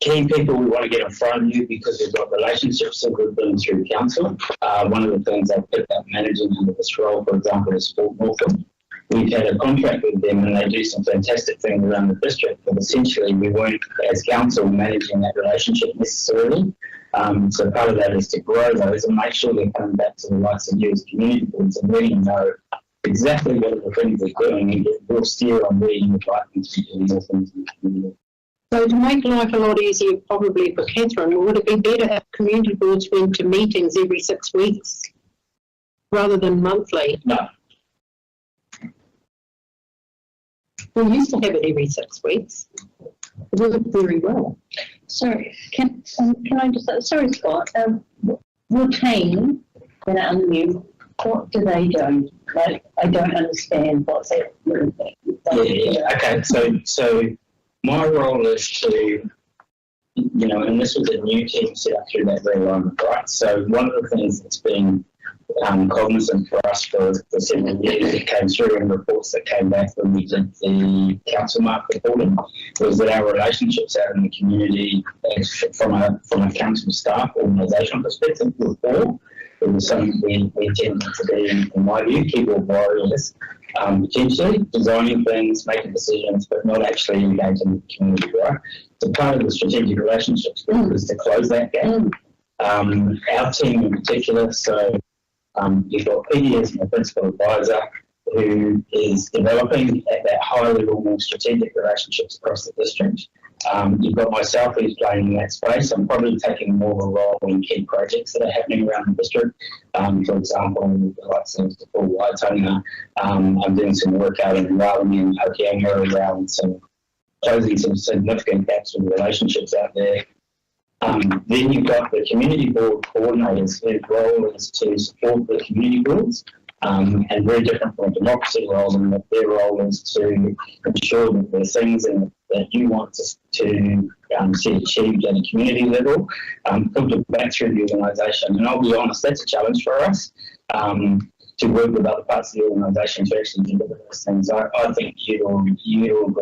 key people we want to get in front of you because we've got relationships with them through council. One of the things I've picked up managing under this role, for example, is Sport Norfolk. we've had a contract with them and they do some fantastic things around the district, but essentially we weren't, as council, managing that relationship necessarily. So part of that is to grow those and make sure they're coming back to the likes of you as community boards and letting them know exactly what are the things they're doing, and we'll steer on where you would like them to be doing more things in the community. So to make life a lot easier probably for Catherine, would it be better if community boards went to meetings every 6 weeks rather than monthly? No. We used to have it every 6 weeks. It worked very well. Sorry, can I just, sorry Scott, your team, when under you, what do they do? Like, I don't understand what's that. Okay, so my role is to, you know, and this was a new team set up through that realignment, right? So one of the things that's been cognizant for us for several years that came through in reports that came back when we did the council mark reporting was that our relationships out in the community from a council staff organisational perspective were poor. It was something we tended to be, in my view, keyboard warriors, potentially designing things, making decisions, but not actually engaging the community, right? So part of the strategic relationships group was to close that gap. Our team in particular, so you've got PD as my principal advisor who is developing at that high level more strategic relationships across the district. You've got myself who's playing in that space. I'm probably taking more of a role in key projects that are happening around the district. For example, like Paul Waitona, I'm doing some work out in Raleigh and Hokianga around closing some significant gaps in relationships out there. Then you've got the community board coordinators whose role is to support the community boards, and very different from a democracy role, and that their role is to ensure that the things that you want to see achieved at a community level filter back through the organisation. And I'll be honest, that's a challenge for us. To work with other parts of the organisation to actually deliver those things. I think you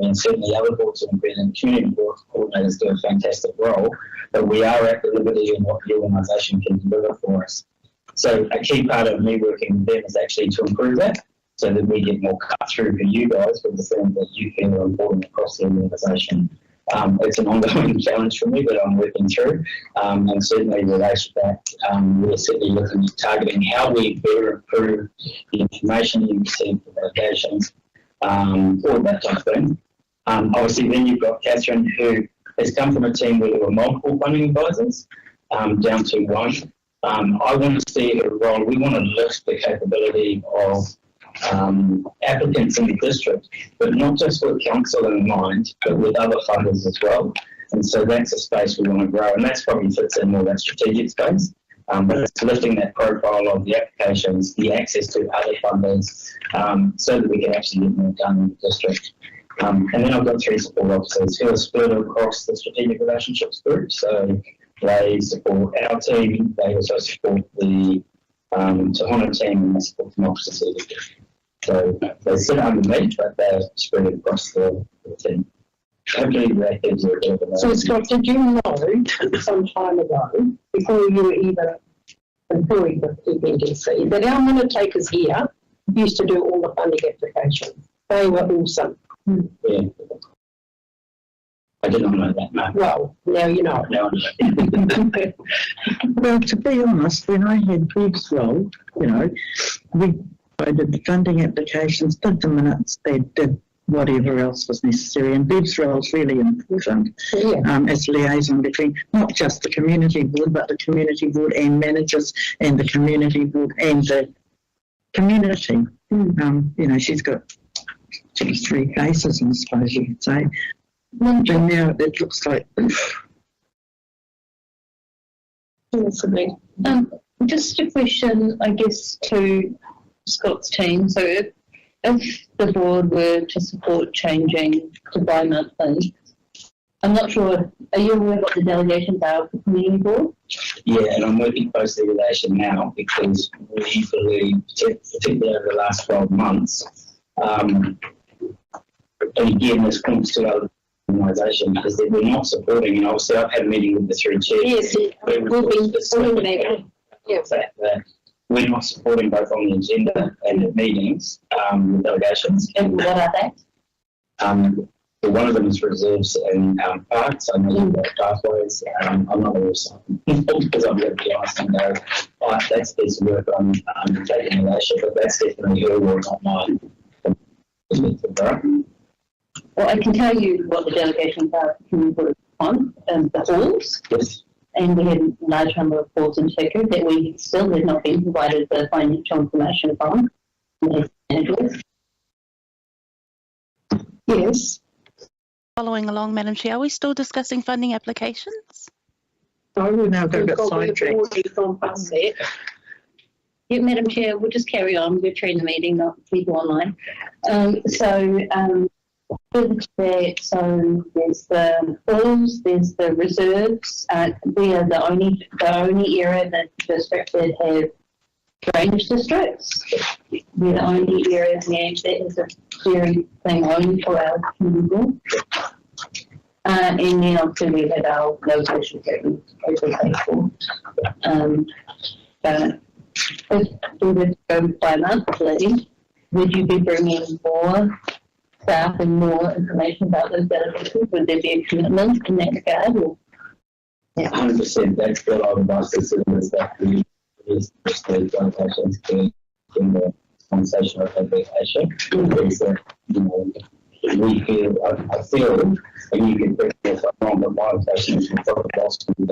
and certainly other boards and community board coordinators do a fantastic role, but we are at the liberty in what the organisation can deliver for us. So a key part of me working with them is actually to improve that so that we get more cut through for you guys with the things that you feel are important across the organisation. It's an ongoing challenge for me that I'm working through, and certainly related to that, we're certainly looking at targeting how we better improve the information you receive from delegations, all that type of thing. Obviously, then you've got Catherine, who has come from a team where there were multiple funding advisors, down to one. I want to see her role. We want to lift the capability of applicants in the district, but not just with council in mind, but with other funders as well. And so that's a space we want to grow, and that's probably fits in more that strategic space. But it's lifting that profile of the applications, the access to other funders, so that we can actually get more done in the district. And then I've got 3 support officers who are split across the strategic relationships group. So they support our team, they also support the Tohono team, and they support democracy. So they sit underneath, but they're spread across the team. Hopefully that gives you a bit of an So Scott, did you know some time ago, before you were even employed with PPDC, that our minute takers here used to do all the funding applications? They were awesome. Yeah. I didn't know that, no. Well, now you know. Now I know. Well, to be honest, when I had Bev's role, I did the funding applications, did the minutes, they did whatever else was necessary. And Bev's role is really important as liaison between not just the community board, but the community board and managers and the community board and the community. She's got 3 faces, I suppose you could say. And now it looks like... Just a question, I guess, to Scott's team. So if the board were to support changing to bi-monthly, I'm not sure, are you aware what the delegations are for the community board? Yeah, and I'm working closely with Aisha now because we believe, particularly over the last 12 months, and again, this comes to other organisation is that we're not supporting, and obviously I've had a meeting with the 3 chairs. Yes, we've been following that. That we're not supporting both on the agenda and at meetings, delegations. And what are they? So one of them is reserves and parks. I know you've got pathways. I'm not going to because I'm going to be honest and go, that's piece of work I'm undertaking in relation, but that's definitely her work, not mine. Well, I can tell you what the delegations are can work on, the halls. Yes. And we had a large number of halls in Hiku that we still have not been provided the financial information from. Yes. Following along, Madam Chair, are we still discussing funding applications? I would now go We've get already gone sidetracked. past that. Yeah, Madam Chair, we'll just carry on. We're trying the meeting, not people online. With that, so there's the halls, there's the reserves. We are the only area in the district that have drainage districts. We're the only area that is a clearing thing only for our community. And then obviously we had our location that we pay for. But if we would go by monthly, would you be bringing more staff and more information about those benefits? Would there be a commitment in that regard? Or? Yeah, 100%. That's what I would like to see is that we use the delegations in the conversation of vacation. Is that, we feel, I feel, and you can bring this up wrong, but my impression is we've got a Boston to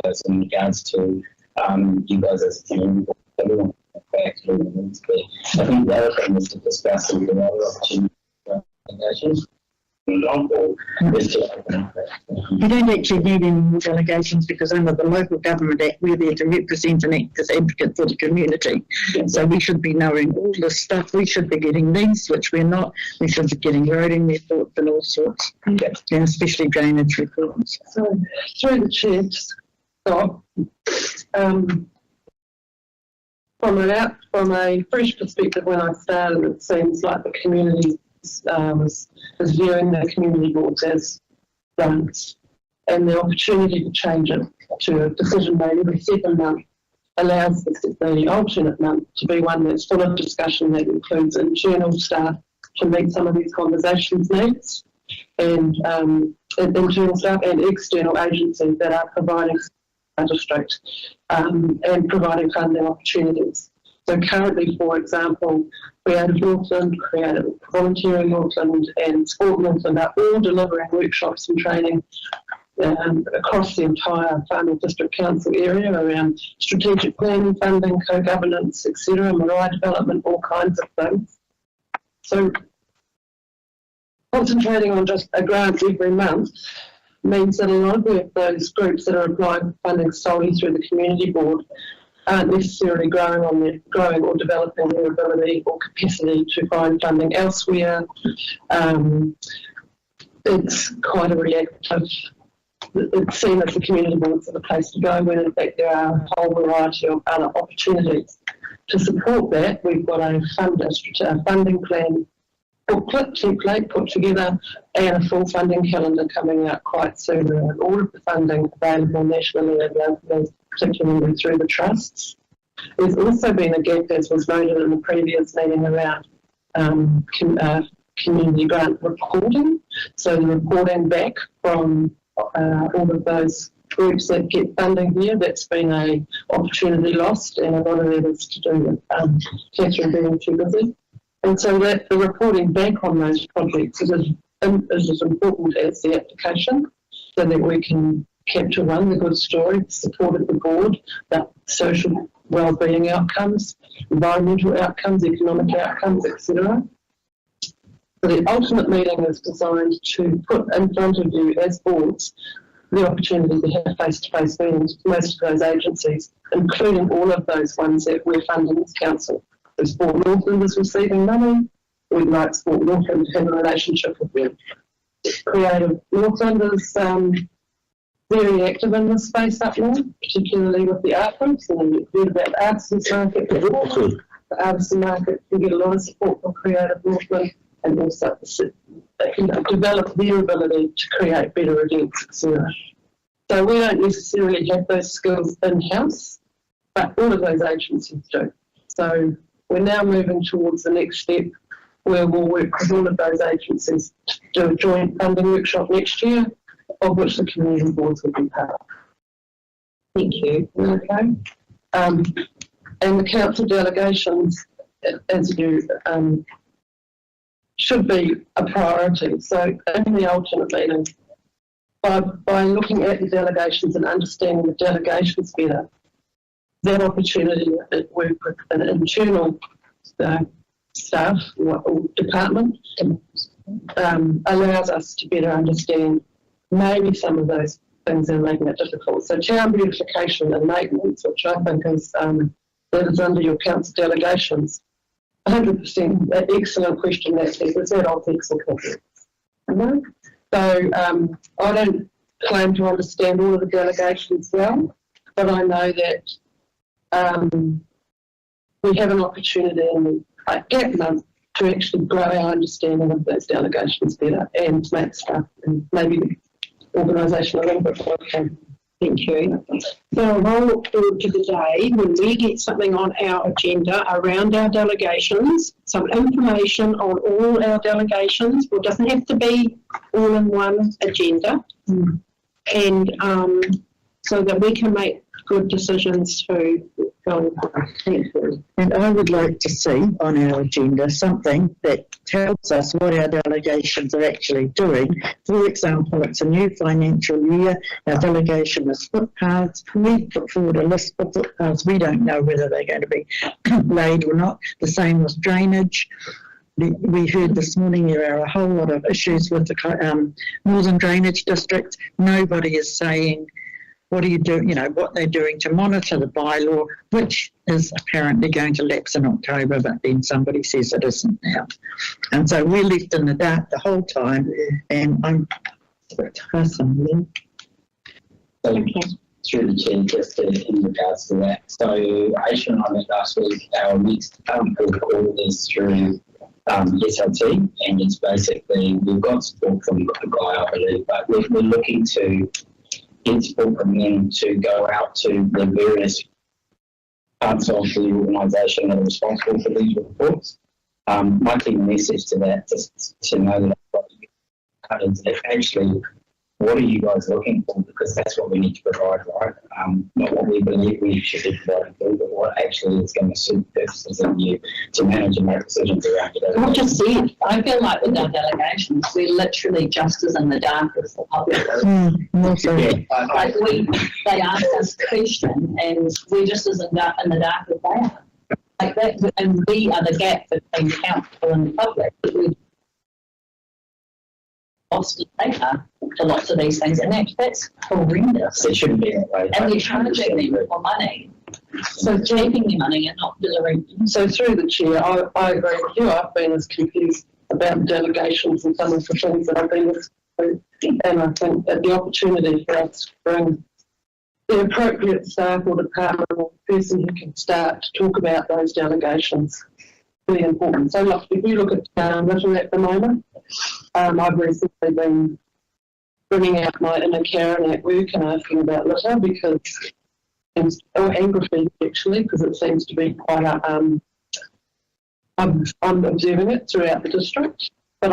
those in regards to you guys as a team, everyone. I think the other thing is to discuss the other opportunities. You don't actually need any more delegations because under the Local Government Act, we're there to represent and act as advocates for the community. So we should be knowing all this stuff. We should be getting these, which we're not. We should be getting roading reports and all sorts, and especially drainage reports. So through the chair, Scott, from a fresh perspective, when I started, it seems like the community is viewing the community boards as grants, and the opportunity to change it to a decision made every 7 months allows the alternate month to be one that's full of discussion that includes internal staff to meet some of these conversations needs, and internal staff and external agencies that are providing our district and providing funding opportunities. So currently, for example, Creative Northland, Creative Volunteering Northland and Sport Northland are all delivering workshops and training across the entire Whānau District Council area around strategic planning, funding, co-governance, etc., marae development, all kinds of things. So concentrating on just a grant every month means that a lot of those groups that are applying for funding solely through the community board aren't necessarily growing or developing their ability or capacity to find funding elsewhere. It's quite a reactive. It's seen as the community boards are the place to go when in fact there are a whole variety of other opportunities. To support that, we've got a funding plan booklet template put together and a full funding calendar coming out quite soon, and all of the funding available nationally and locally, particularly through the trusts. There's also been a gap, as was noted in the previous meeting, around community grant reporting. So the reporting back from all of those groups that get funding here, that's been an opportunity lost, and a lot of that is to do with Catherine being too busy. And so that the reporting back on those projects is as important as the application, so that we can capture the good story, support of the board, the social wellbeing outcomes, environmental outcomes, economic outcomes, etc. So the ultimate meeting is designed to put in front of you as boards the opportunity to have face-to-face meetings with most of those agencies, including all of those ones that we're funding as council. So Sport Northland is receiving money. We'd like Sport Northland to have a relationship with them. Creative Northland is very active in this space up there, particularly with the art groups, and we've heard about the artists market before. The artists market can get a lot of support from Creative Northland, and also they can develop their ability to create better events, etc. So we don't necessarily have those skills in-house, but all of those agencies do. So we're now moving towards the next step where we'll work with all of those agencies to do a joint funding workshop next year, of which the community boards will be part of. Thank you. Okay. And the council delegations, as you should be a priority. So in the alternate meetings, by looking at the delegations and understanding the delegations better, that opportunity to work with an internal staff or department allows us to better understand maybe some of those things that are making it difficult. So town beautification and maintenance, which I think is that is under your council delegations, 100% excellent question that says, is that OPEX or CAPEX? So I don't claim to understand all of the delegations well, but I know that we have an opportunity in like GAP month to actually grow our understanding of those delegations better and make stuff and maybe the organisation a little bit more okay. Thank you. So I'll look forward to the day when we get something on our agenda around our delegations, some information on all our delegations. It doesn't have to be all in one agenda. And so that we can make good decisions to go on. And I would like to see on our agenda something that tells us what our delegations are actually doing. For example, it's a new financial year. Our delegation is footpaths. We've put forward a list of footpaths. We don't know whether they're going to be laid or not. The same with drainage. We heard this morning there are a whole lot of issues with the Northern Drainage District. Nobody is saying what are you doing, what they're doing to monitor the bylaw, which is apparently going to lapse in October, but then somebody says it isn't now. And so we're left in the dark the whole time, and I'm a bit tiresome. So, through the chair, just in regards to that. So, Aisha and I met last week. Our next quarter is through SLT, and it's basically, we've got support from the guy, I believe, but we're looking to get support from them to go out to the various parts of the organisation that are responsible for these reports. My key message to that is to know that actually, what are you guys looking for? Because that's what we need to provide, right? Not what we believe we should be providing for, but what actually is going to suit purposes of you to manage and make decisions around it. Not just it. I feel like with our delegations, we're literally just as in the dark as the public. Like they ask us a question and we're just as in the dark as they are. Like that, and we are the gap between council and the public. Lost data to lots of these things, and that's horrendous. It shouldn't be that way. And we're charging them for money. So taking the money and not delivering. So through the chair, I agree with you. I've been as confused about delegations and some of the things that I've been through. And I think that the opportunity for us to bring the appropriate staff or department or person who can start to talk about those delegations really important. So look, if you look at litter at the moment, I've recently been bringing out my inner Karen at work and asking about litter because, and graffiti actually, because it seems to be quite a, I'm observing it throughout the district, but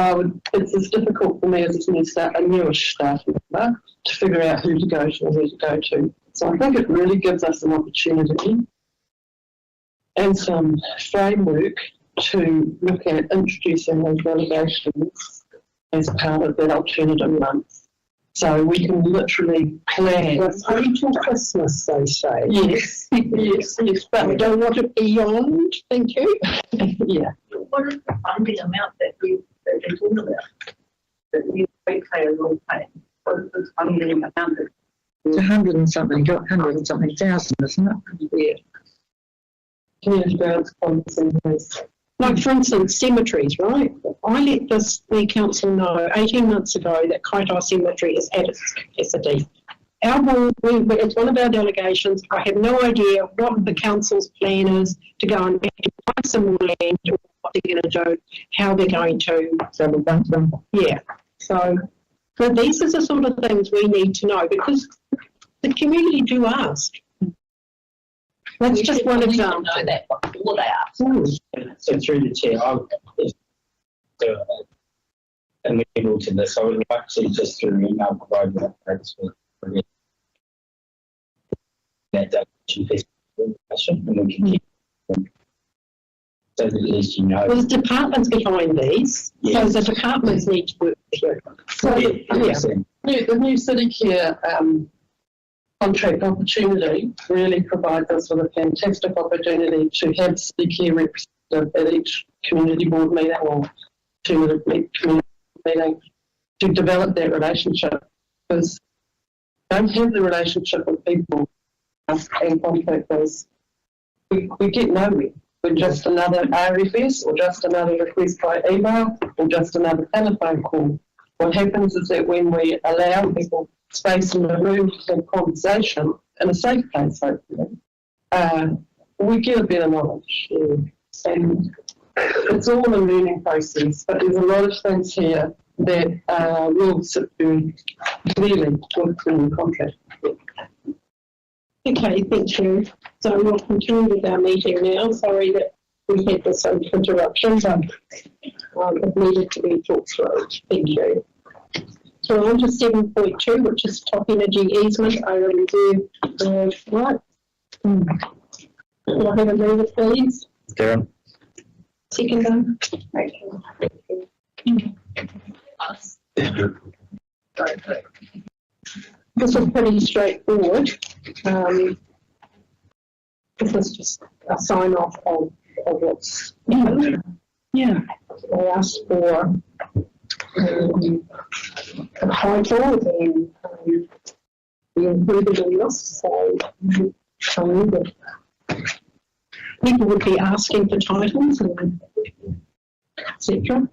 it's as difficult for me as a newish staff member to figure out who to go to and who to go to. So I think it really gives us an opportunity and some framework to look at introducing those delegations as part of that alternative month. So we can literally plan. It's only till Christmas, they say. Yes, yes, but we don't want it beyond, thank you. Yeah. What is the funding amount that you're talking about? That you ratepayers will pay? What is the funding amount? It's 100 and something thousand, isn't it? Yeah. Community grants policies. Like, for instance, cemeteries, right? I let the council know 18 months ago that Kaitoa Cemetery is at its capacity. Our board, it's one of our delegations. I have no idea what the council's plan is to go and buy some more land, or what they're going to do, how they're going to. Yeah. So these are the sort of things we need to know because the community do ask. That's just one example. Know that before they ask. So through the chair, I would amenable to this. I would like to just through email provide that practice for that information, and we can keep so that at least you know. Well, there's departments behind these, so the departments need to work together. So, The new city care contract opportunity really provides us with a fantastic opportunity to have city care representative at each community board meeting or community meeting to develop that relationship, because we don't have the relationship with people and contractors. We get nowhere. We're just another RFS or just another request by email or just another telephone call. What happens is that when we allow people space in the room to have conversation in a safe place, hopefully, we get a better knowledge. And it's all a learning process, but there's a lot of things here that will sit very clearly with the contract. Okay, thank you. So we'll continue with our meeting now. Sorry that we had this interruption, but it needed to be talked through. Thank you. So on to 7.2, which is top energy easement over reserve right. Do I have a mover, please? Darren. Seconder. This is pretty straightforward. This is just a sign off of what's Yeah. they asked for a title and we included in this, so people would be asking for titles and etc.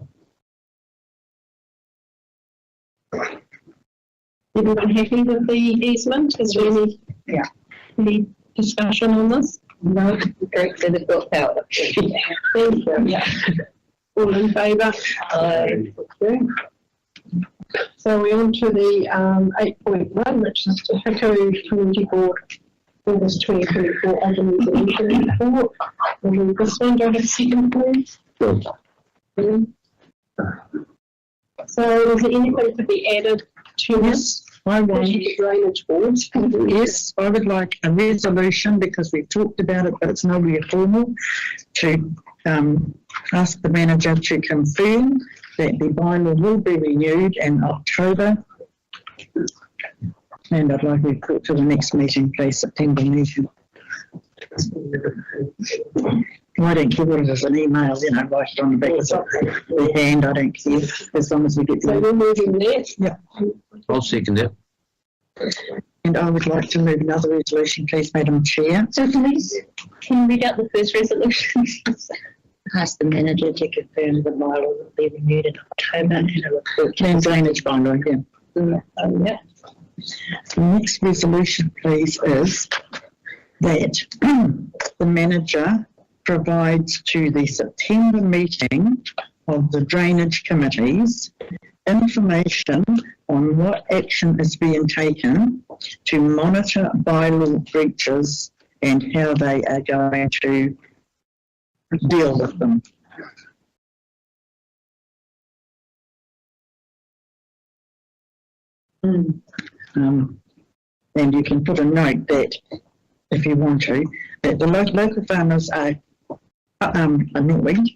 Everyone happy with the easement? Is there any discussion on this? No, great for the built out. Thank you. Yeah. All in favour? Aye. Okay. So we're on to the 8.1, which is the Hiku Community Board August 2024 Item Resolution Report. And this one, do I have a second, please? So is there anything to be added to this? I want, The drainage boards. yes, I would like a resolution, because we've talked about it, but it's nowhere formal, to ask the manager to confirm that the bylaw will be renewed in October. And I'd like to put to the next meeting, please, September meeting. I don't care what it is, an email, write it on the back of the hand, I don't care, as long as we get So the. we're moving there. Yeah. I'll second that. And I would like to move another resolution, please, Madam Chair. So can you read out the first resolution? Ask the manager to confirm the bylaw will be renewed in October and a report. And drainage bylaw, yeah. Yeah. The next resolution, please, is that the manager provides to the September meeting of the drainage committees information on what action is being taken to monitor bylaw breaches and how they are going to deal with them. And you can put a note that, if you want to, that the local farmers are annoyed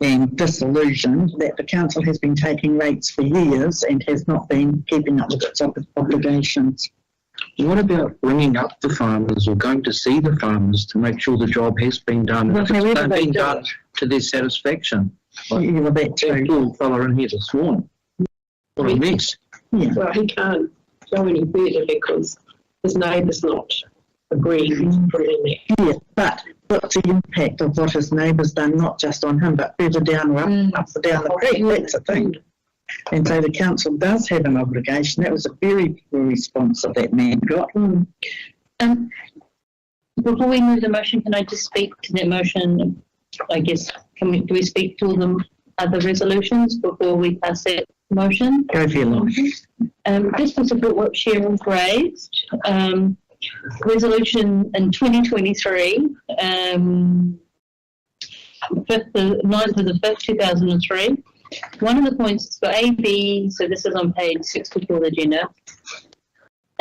and disillusioned that the council has been taking rates for years and has not been keeping up with its obligations. What about ringing up the farmers or going to see the farmers to make sure the job has been done? Well, If it's however they been do done it. to their satisfaction. Yeah, well, that too. That little fella in here this morning. What a mess. Yeah. Well, he can't go any further because his neighbour's not agreeing to put it in there. Yeah, but what's the impact of what his neighbour's done, not just on him, but further down or up or down the creek? That's the thing. And so the council does have an obligation. That was a very poor response that that man got. Before we move the motion, can I just speak to that motion? I guess, do we speak to the other resolutions before we pass that motion? Go for your motion. Just to support what Cheryl raised, resolution in 2023, 9th of the 5th, 2003. One of the points is for A, B, so this is on page 64 of the agenda,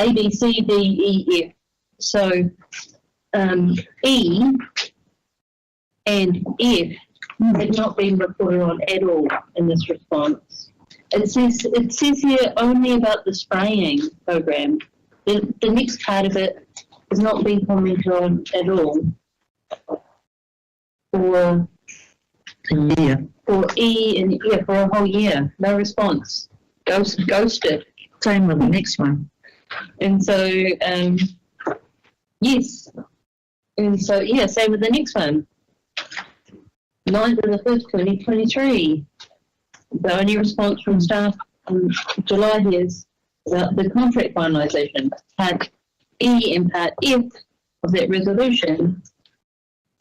A, B, C, D, E, F. So E and F had not been reported on at all in this response. It says here only about the spraying program. The next part of it has not been commented on at all. For E and for a whole year, no response. Ghosted. Same with the next one. And so, yes. And so, yeah, same with the next one. 9th of the 5th, 2023. The only response from staff in July is about the contract finalisation. Part E and Part F of that resolution,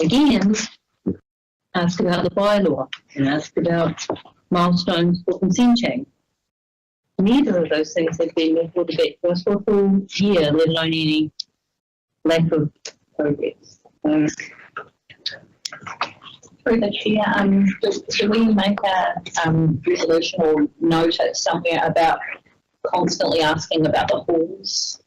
again, ask about the bylaw and ask about milestones for consenting. Neither of those things have been reported back to us for a full year, let alone any lack of progress. Through the chair, do we make a resolution or notice somewhere about constantly asking about the halls?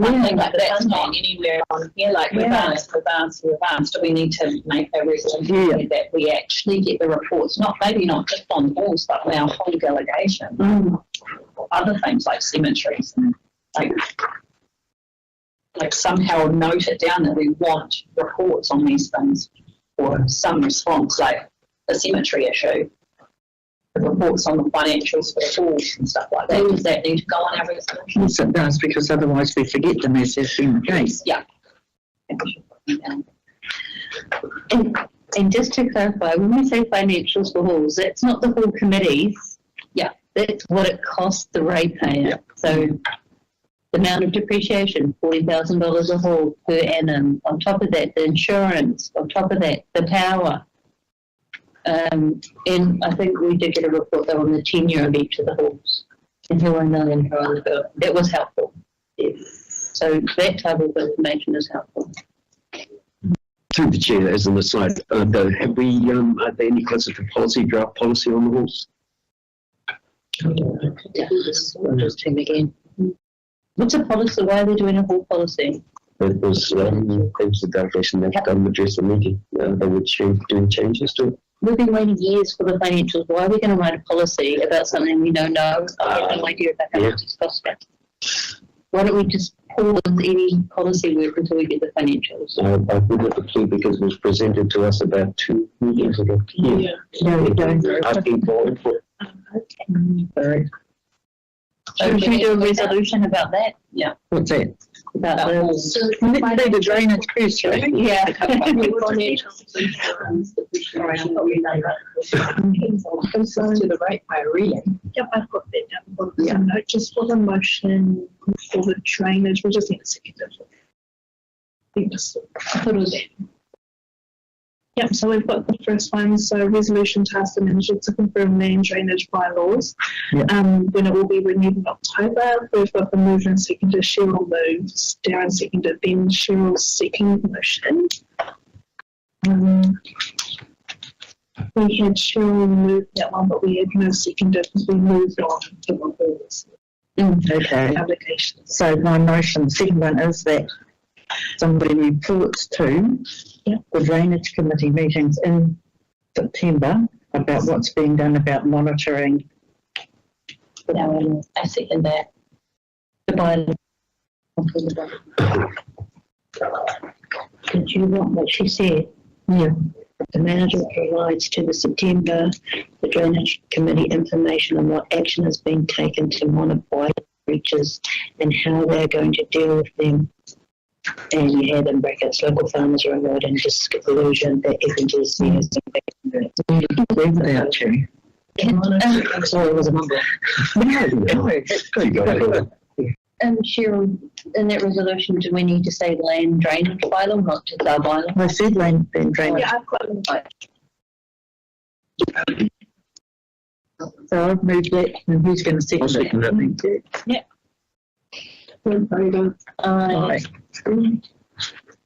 I think like that's not anywhere on here, like we've asked. Do we need to make a resolution that we actually get the reports, maybe not just on halls, but on our whole delegation, or other things like cemeteries and like somehow note it down that we want reports on these things or some response, like the cemetery issue. Reports on the financials for the halls and stuff like that. Does that need to go on our resolution? Yes, it does, because otherwise we forget them as has been the case. Yeah. And just to clarify, when we say financials for halls, that's not the whole committees. Yeah. That's what it costs the ratepayer. So the amount of depreciation, $40,000 a hall per annum. On top of that, the insurance. On top of that, the power. And I think we did get a report though on the tenure of each of the halls and who owned them and who owned the building. That was helpful. Yes. So that type of information is helpful. Through the chair, as an aside, though, have we, are there any closer to draft policy on the halls? Just him again. What's a policy? Why are they doing a hall policy? It was the delegation that addressed the meeting. They were doing changes to it. We've been waiting years for the financials. Why are we going to write a policy about something we don't know? I have no idea about how much it's costing. Why don't we just pause any policy work until we get the financials? I would have a clue because it was presented to us about 2 meetings ago. Yeah. No, we don't. Asking for input. Sorry. So should we do a resolution about that? Yeah. What's that? About the drainage first, right? Yeah. To the ratepayer, really. Yep, I've got that down. Yeah. Note just for the motion for the drainage, we just need a second. I thought it was that. Yep, so we've got the first one, so resolution to ask the manager to confirm land drainage bylaws. When it will be renewed in October. We've got the move and seconded, Cheryl moves, Darren seconded, then Cheryl's second motion. We had Cheryl move that one, but we had no seconded because we moved on to the halls. Okay. Applications. So my motion, second one is that somebody reports to the drainage committee meetings in September about what's being done about monitoring. I second that. The bylaw. Did you want what she said? Yeah. The manager provides to the September the drainage committee information on what action has been taken to monitor breaches and how they're going to deal with them. And you had in brackets, local farmers are avoiding disillusion that FNGC has Without you. Sorry, it was a number. Cheryl, in that resolution, do we need to say land drainage bylaw, not just our bylaw? I said land drainage. Yeah, I've got it. So I've moved that, and who's going to second it? Yeah. In favour? Aye.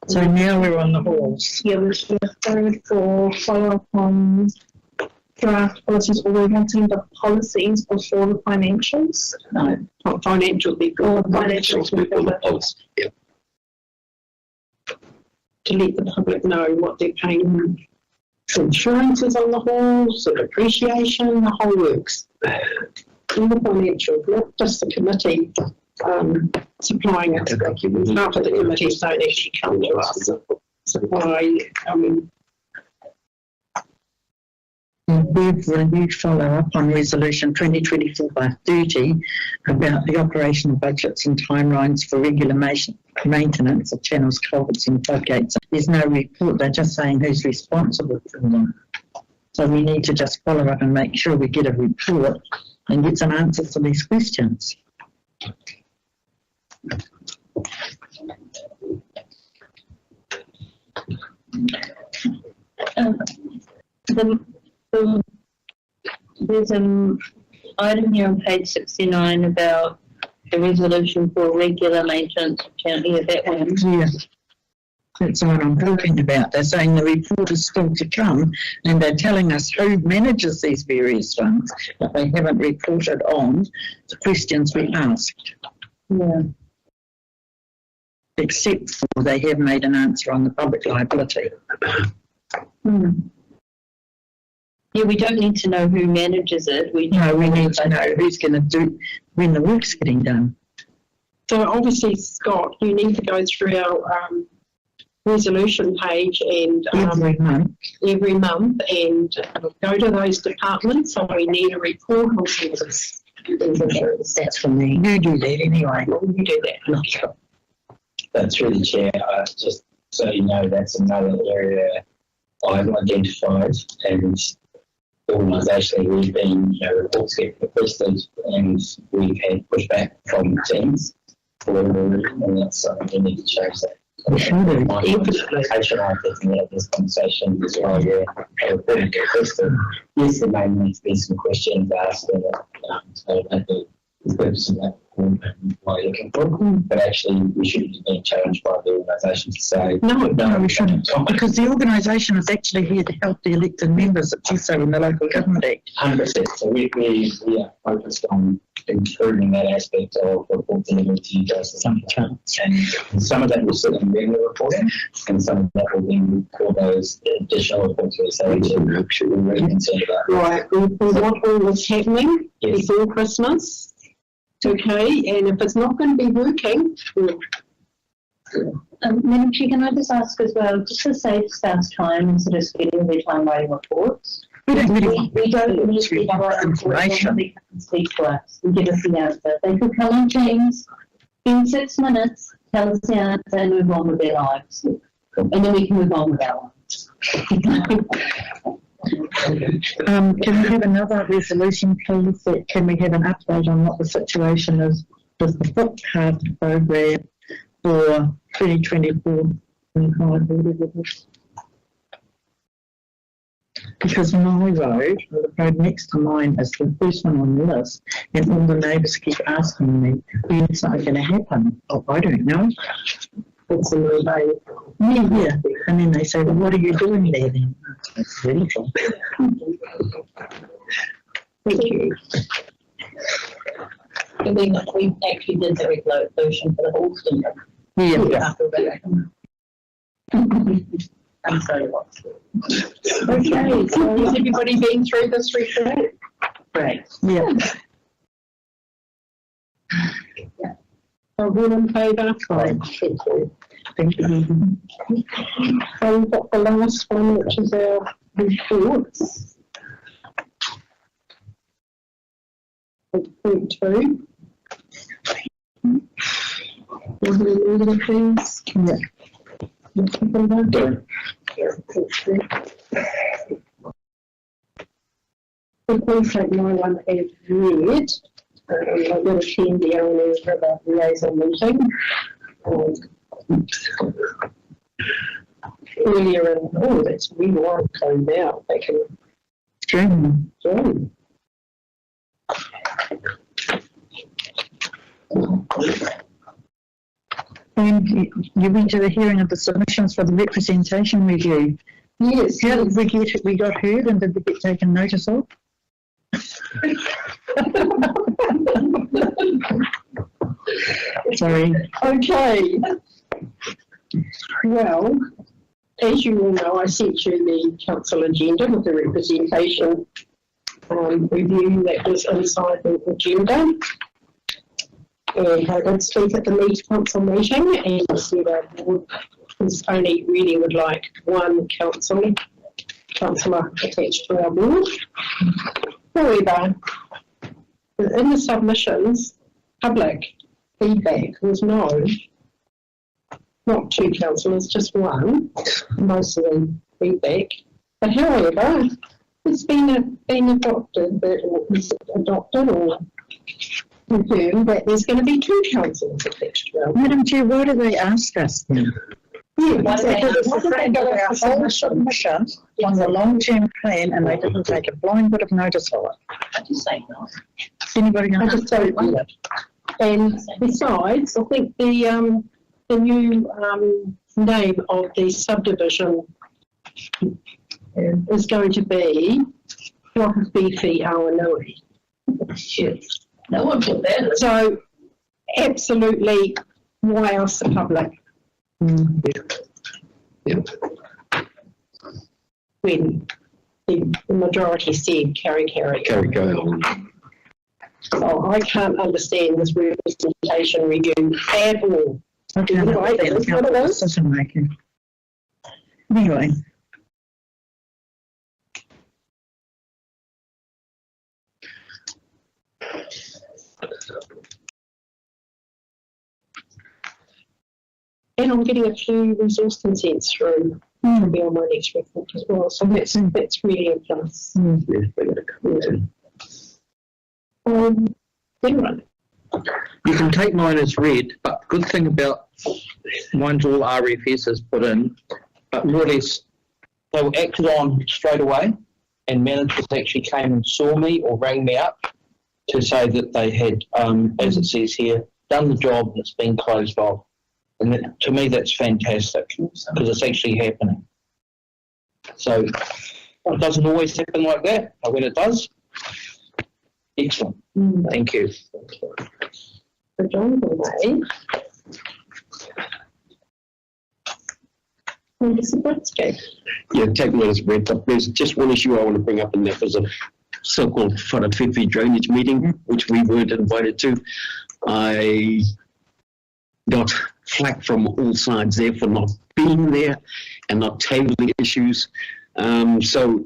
So now we're on the halls. Yeah, which is third for follow-up on draft policies, or we're wanting the policies before the financials? No, not financial, before financials before the policy. Yep. To let the public know what they're paying for insurances on the halls, the depreciation, the whole works. In the financial, not just the committee supplying it to documents. After the committees don't actually come to us. Supply, We've reviewed follow-up on Resolution 2024/30 about the operational budgets and timelines for regular maintenance of channels, culverts and floodgates. There's no report, they're just saying who's responsible for them. So we need to just follow up and make sure we get a report and get some answers to these questions. There's an item here on page 69 about the resolution for regular maintenance of town. Yeah, that one. Yeah, that's what I'm talking about. They're saying the report is still to come and they're telling us who manages these various funds, but they haven't reported on the questions we asked. Yeah. Except for they have made an answer on the public liability. Yeah, we don't need to know who manages it. We need to know who's going to do when the work's getting done. So obviously, Scott, you need to go through our resolution page and every month and go to those departments. So we need a report on this. That's for me. You do that anyway. You do that. That's through the chair. Just so you know, that's another area I've identified, and organisationally we've been, reports get requested and we've had pushback from teams for whatever reason, and that's something we need to change that. I'm thinking about this conversation as well, yeah. Yes, there may need to be some questions asked, so that the purpose of that what you're looking for, but actually we shouldn't be being challenged by the organisation to say no, we shouldn't, because the organisation is actually here to help the elected members. It's also in the Local Government Act. 100%. So we are focused on improving that aspect of report delivery to you guys. And some of that will sit in regular reporting, and some of that will be for those additional reports we're really concerned about. Right, we want all this happening before Christmas. Okay, and if it's not going to be working, Madam Chair, can I just ask as well, just to save staff's time instead of spending their time writing reports, we don't need to write information. They can speak to us and give us the answer. They could come on Teams in 6 minutes, tell us the answer and move on with their lives. And then we can move on with our lives. Can we have another resolution, please? Can we have an update on what the situation is with the footpath program for 2024? Because my road, the road next to mine, is the first one on the list, and all the neighbours keep asking me, when's something going to happen? Oh, I don't know. It's a little day. Yeah, and then they say, well, what are you doing there then? It's really cool. Thank you. And then we actually did the resolution for the Alston. I'm sorry, what? Okay, so has everybody been through this report? Right. Yeah. All in favour? Thank you. And we've got the last one, which is our reports. Point 2. Things. Yeah. Please take my one as read. I'm going to attend the owners for the liaison meeting. Earlier in, that's really long time now. They can join. And you went to the hearing of the submissions for the representation review. Yes. How did we get it? We got heard and did we get taken notice of? Sorry. Okay. Well, as you all know, I sent you the council agenda with the representation review that was inside the agenda. And I did speak at the council meeting and said our board only really would like one councillor attached to our board. However, in the submissions, public feedback was no, not two councillors, just one, most of the feedback. But however, it's been adopted or confirmed that there's going to be two councillors attached to our board. Madam Chair, why do they ask us then? Yeah, Why do they go our whole submission on the long-term plan and they didn't take a blind bit of notice of it? I just say no. Anybody know? I just don't want it. And besides, I think the new name of the subdivision is going to be Whakabeefi Awanui. Shit. No one put that. So, absolutely, why else the public? When the majority said carry. So I can't understand this representation review at all. I don't know Right, what that's what it is. decision making. Anyway. And I'm getting a few resource consents through. Will be on my next report as well. So that's really a plus. Anyway. You can take mine as read, but good thing about mine's all RFS is put in, but more or less they were acted on straight away, and managers actually came and saw me or rang me up to say that they had, as it says here, done the job and it's been closed off. And that, to me, that's fantastic because it's actually happening. So it doesn't always happen like that, but when it does, excellent. Thank you. For John Goulet. Yeah, take me as read, but there's just one issue I want to bring up, and that was a so-called Wharawhiwhi drainage meeting, which we weren't invited to. I got flack from all sides there for not being there and not tabling issues. So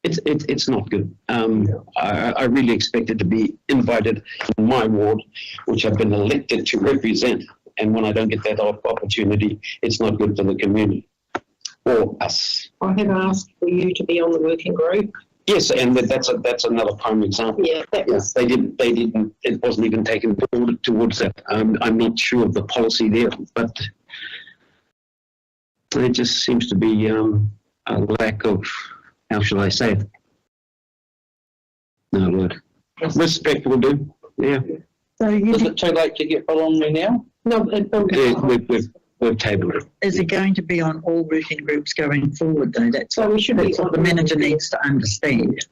it's not good. I really expected to be invited in my ward, which I've been elected to represent. And when I don't get that opportunity, it's not good for the community or us. I have asked for you to be on the working group. Yes, and that's another prime example. Yeah, that was. They didn't. It wasn't even taken forward towards that. I'm not sure of the policy there, but there just seems to be a lack of, how shall I say it? No word. Respect will do. Yeah. So is it too late to get on me now? No, we've tabled it. Is it going to be on all working groups going forward though? That's what the manager needs to understand.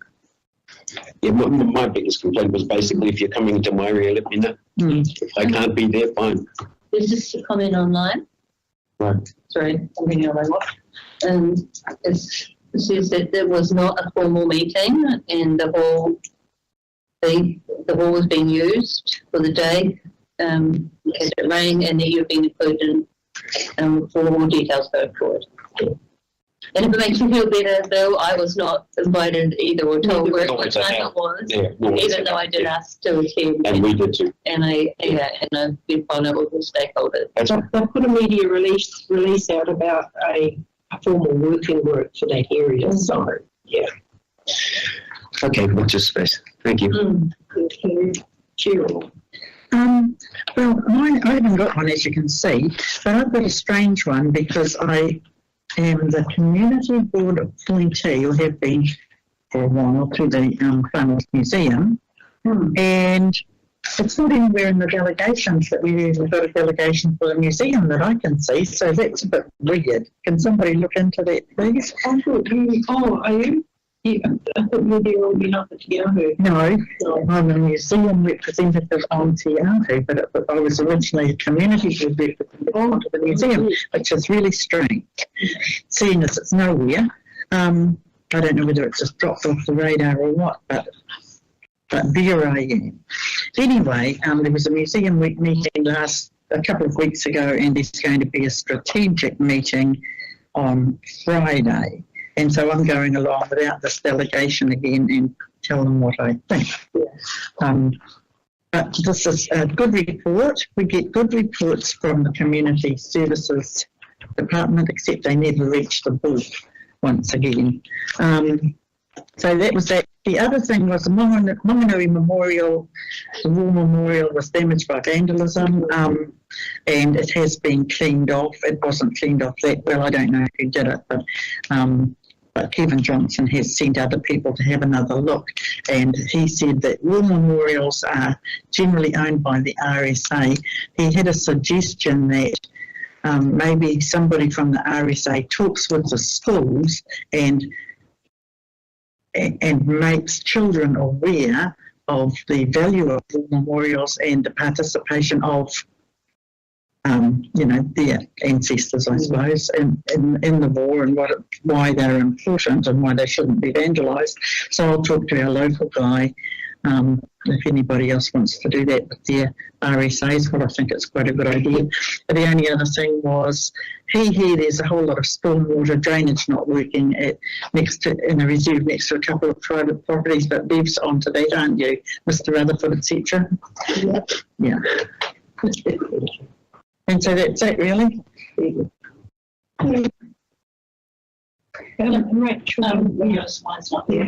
Yeah, my biggest complaint was basically if you're coming into my area, let me know. If I can't be there, fine. There's just a comment online. Right. Sorry, something else I watched. It says that there was not a formal meeting and the hall was being used for the day as it rang, and that you've been included for more details going forward. And if it makes you feel better, though, I was not invited either or told where what time it was, even though I did ask to attend. And we did too. And I've been following up with the stakeholders. They put a media release out about a formal working group for that area. So, yeah. Okay, watch this space. Thank you. Thank you. Cheryl. Well, I haven't got one, as you can see, but I've got a strange one because I am the community board appointee, or have been for a while, to the Farmers Museum. And It's not anywhere in the delegations that we've even got a delegation for the museum that I can see, so that's a bit weird. Can somebody look into that, please? Oh, are you? Yeah, I thought maybe you're already up at Yahoo. No, I'm a museum representative on Yahoo, but I was originally a community representative on to the museum, which is really strange, seeing as it's nowhere. I don't know whether it's just dropped off the radar or what, but there I am. Anyway, there was a museum week meeting a couple of weeks ago, and there's going to be a strategic meeting on Friday. And so I'm going along without this delegation again and tell them what I think. But this is a good report. We get good reports from the Community Services Department, except they never reach the board once again. So that was that. The other thing was the Monganui Memorial, the war memorial was damaged by vandalism, and it has been cleaned off. It wasn't cleaned off that well. I don't know who did it, but Kevin Johnson has sent other people to have another look, and he said that war memorials are generally owned by the RSA. He had a suggestion that maybe somebody from the RSA talks with the schools and makes children aware of the value of war memorials and the participation of, their ancestors, I suppose, in the war and why they're important and why they shouldn't be vandalised. So I'll talk to our local guy if anybody else wants to do that with their RSAs, but I think it's quite a good idea. But the only other thing was, there's a whole lot of stormwater drainage not working in a reserve next to a couple of private properties, but Bev's onto that, aren't you, Mr. Rutherford, etc.? Yep. Yeah. And so that's it, really. Yes, mine's not there,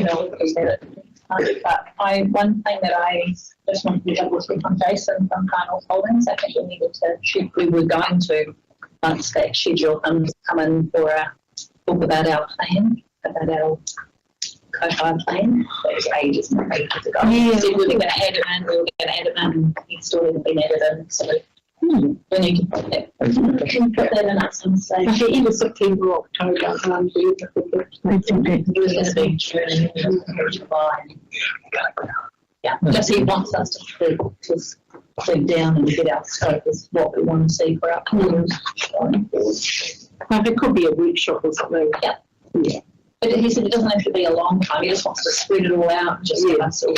but one thing that I just wanted to double check on Jason from Carnal Holdings, I think we needed to check, we were going to, once that schedule comes, come in for a talk about our plan, about our co-fi plan. That was ages and ages ago. Yeah. So we were going to add it in, and it still hasn't been added in, so we need to put that in at some stage. I think either September or October. It was going to be July. Yeah, just he wants us to dig down and get our scope as what we want to see for our plans going forward. It could be a workshop or something. Yeah. But he said it doesn't have to be a long time. He just wants to spread it all out and just give us all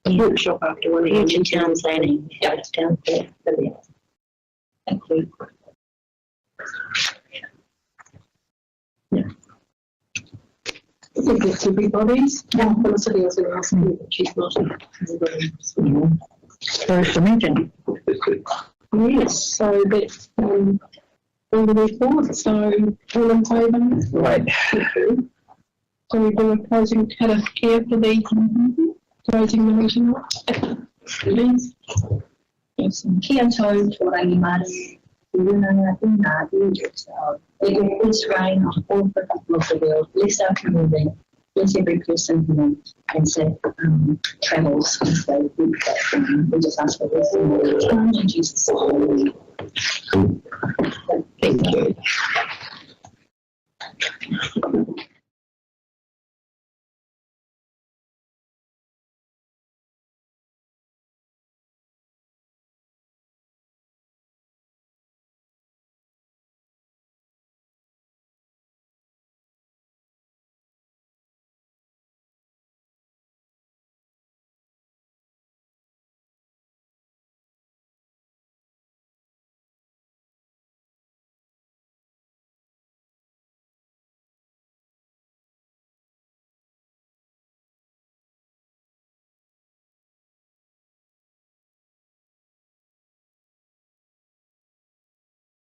a workshop after one of Future town planning. Yeah, it's town planning. Thank you. I think it's everybody's. Felicity was going to ask me, but she's not. There's the meeting. Yes, so that's all the way forward. So all in favour? Right. So we do a closing care for the closing the meeting. Please. Yes, kia tau tō rangi mari, Runa ina so may God bless rain on all the people of the world, bless our community, bless every person who and safe travels. So we just ask for this in Jesus' name. Thank you.